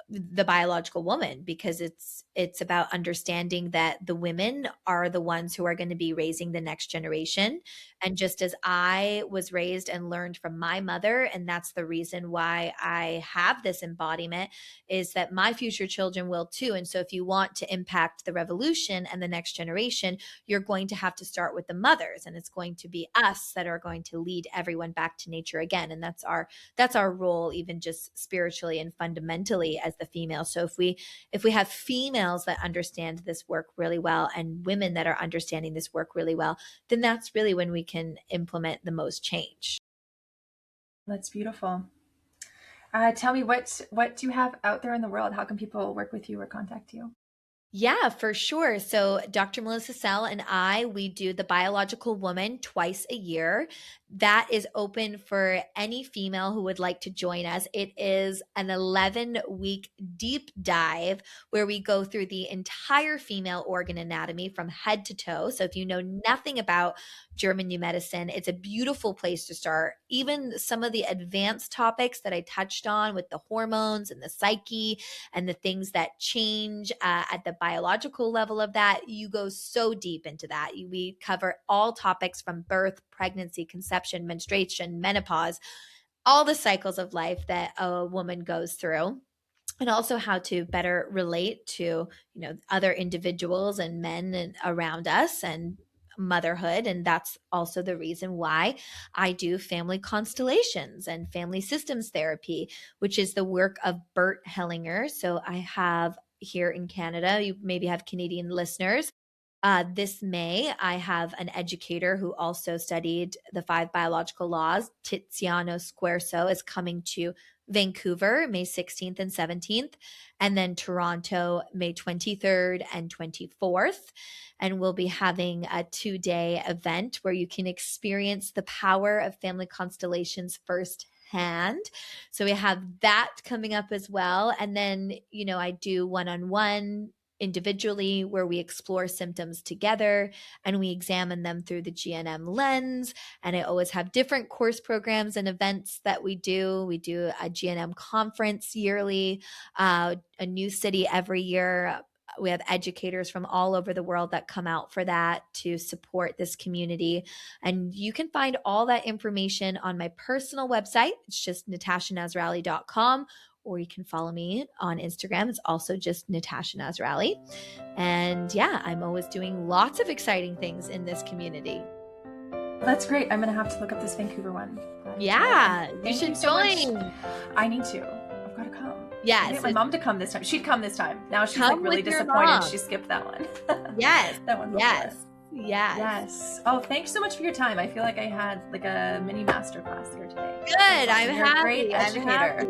the biological woman, because it's about understanding that the women are the ones who are going to be raising the next generation. And just as I was raised and learned from my mother, and that's the reason why I have this embodiment, is that my future children will too. And so if you want to impact the revolution and the next generation, you're going to have to start with the mothers, and it's going to be us that are going to lead everyone back to nature again. And that's our role, even just spiritually and fundamentally as the female. So if we have females that understand this work really well, and women that are understanding this work really well, then that's really when we can implement the most change. That's beautiful. Tell me, what do you have out there in the world? How can people work with you or contact you? Yeah, for sure. So Dr. Melissa Sell and we do the Biological Woman twice a year. That is open for any female who would like to join us. It is an 11-week deep dive where we go through the entire female organ anatomy from head to toe. So if you know nothing about German new medicine, it's a beautiful place to start. Even some of the advanced topics that I touched on with the hormones and the psyche and the things that change at the biological level of that, you go so deep into that. We cover all topics from birth, pregnancy, conception, menstruation, menopause, all the cycles of life that a woman goes through, and also how to better relate to other individuals and men and around us and motherhood. And that's also the reason why I do family constellations and family systems therapy, which is the work of Bert Hellinger. So I have here in Canada, you maybe have Canadian listeners. This May, I have an educator who also studied the 5 biological laws. Tiziano Squarso is coming to Vancouver, May 16th and 17th, and then Toronto, May 23rd and 24th. And we'll be having a 2-day event where you can experience the power of family constellations firsthand. So we have that coming up as well. And then, I do one-on-one individually where we explore symptoms together and we examine them through the GNM lens. And I always have different course programs and events that we do. We do a GNM conference yearly, a new city every year. We have educators from all over the world that come out for that to support this community. And you can find all that information on my personal website. It's just natashanazerali.com. Or you can follow me on Instagram. It's also just Natasha Nazerali. And yeah, I'm always doing lots of exciting things in this community. That's great. I'm going to have to look up this Vancouver one. Yeah, you should join. I need to. I've got to come. Yes. I get my mom to come this time. She'd come this time. Now she's come really disappointed she skipped that one. Yes. That one. Yes. Yes. Yes. Oh, thanks so much for your time. I feel like I had like a mini masterclass here today. Good. I'm happy. Great educator.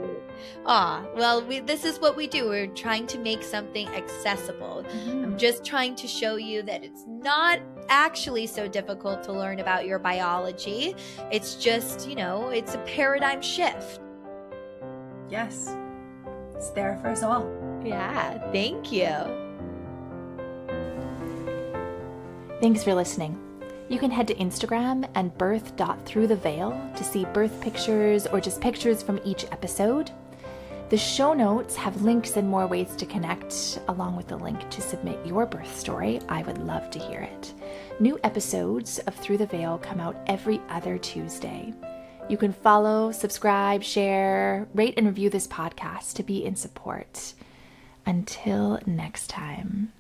Well, this is what we do. We're trying to make something accessible. Mm-hmm. I'm just trying to show you that it's not actually so difficult to learn about your biology. It's just, it's a paradigm shift. Yes. It's there for us all. Yeah. Thank you. Thanks for listening. You can head to Instagram and birth.throughtheveil to see birth pictures or just pictures from each episode. The show notes have links and more ways to connect, along with the link to submit your birth story. I would love to hear it. New episodes of Through the Veil come out every other Tuesday. You can follow, subscribe, share, rate, and review this podcast to be in support. Until next time.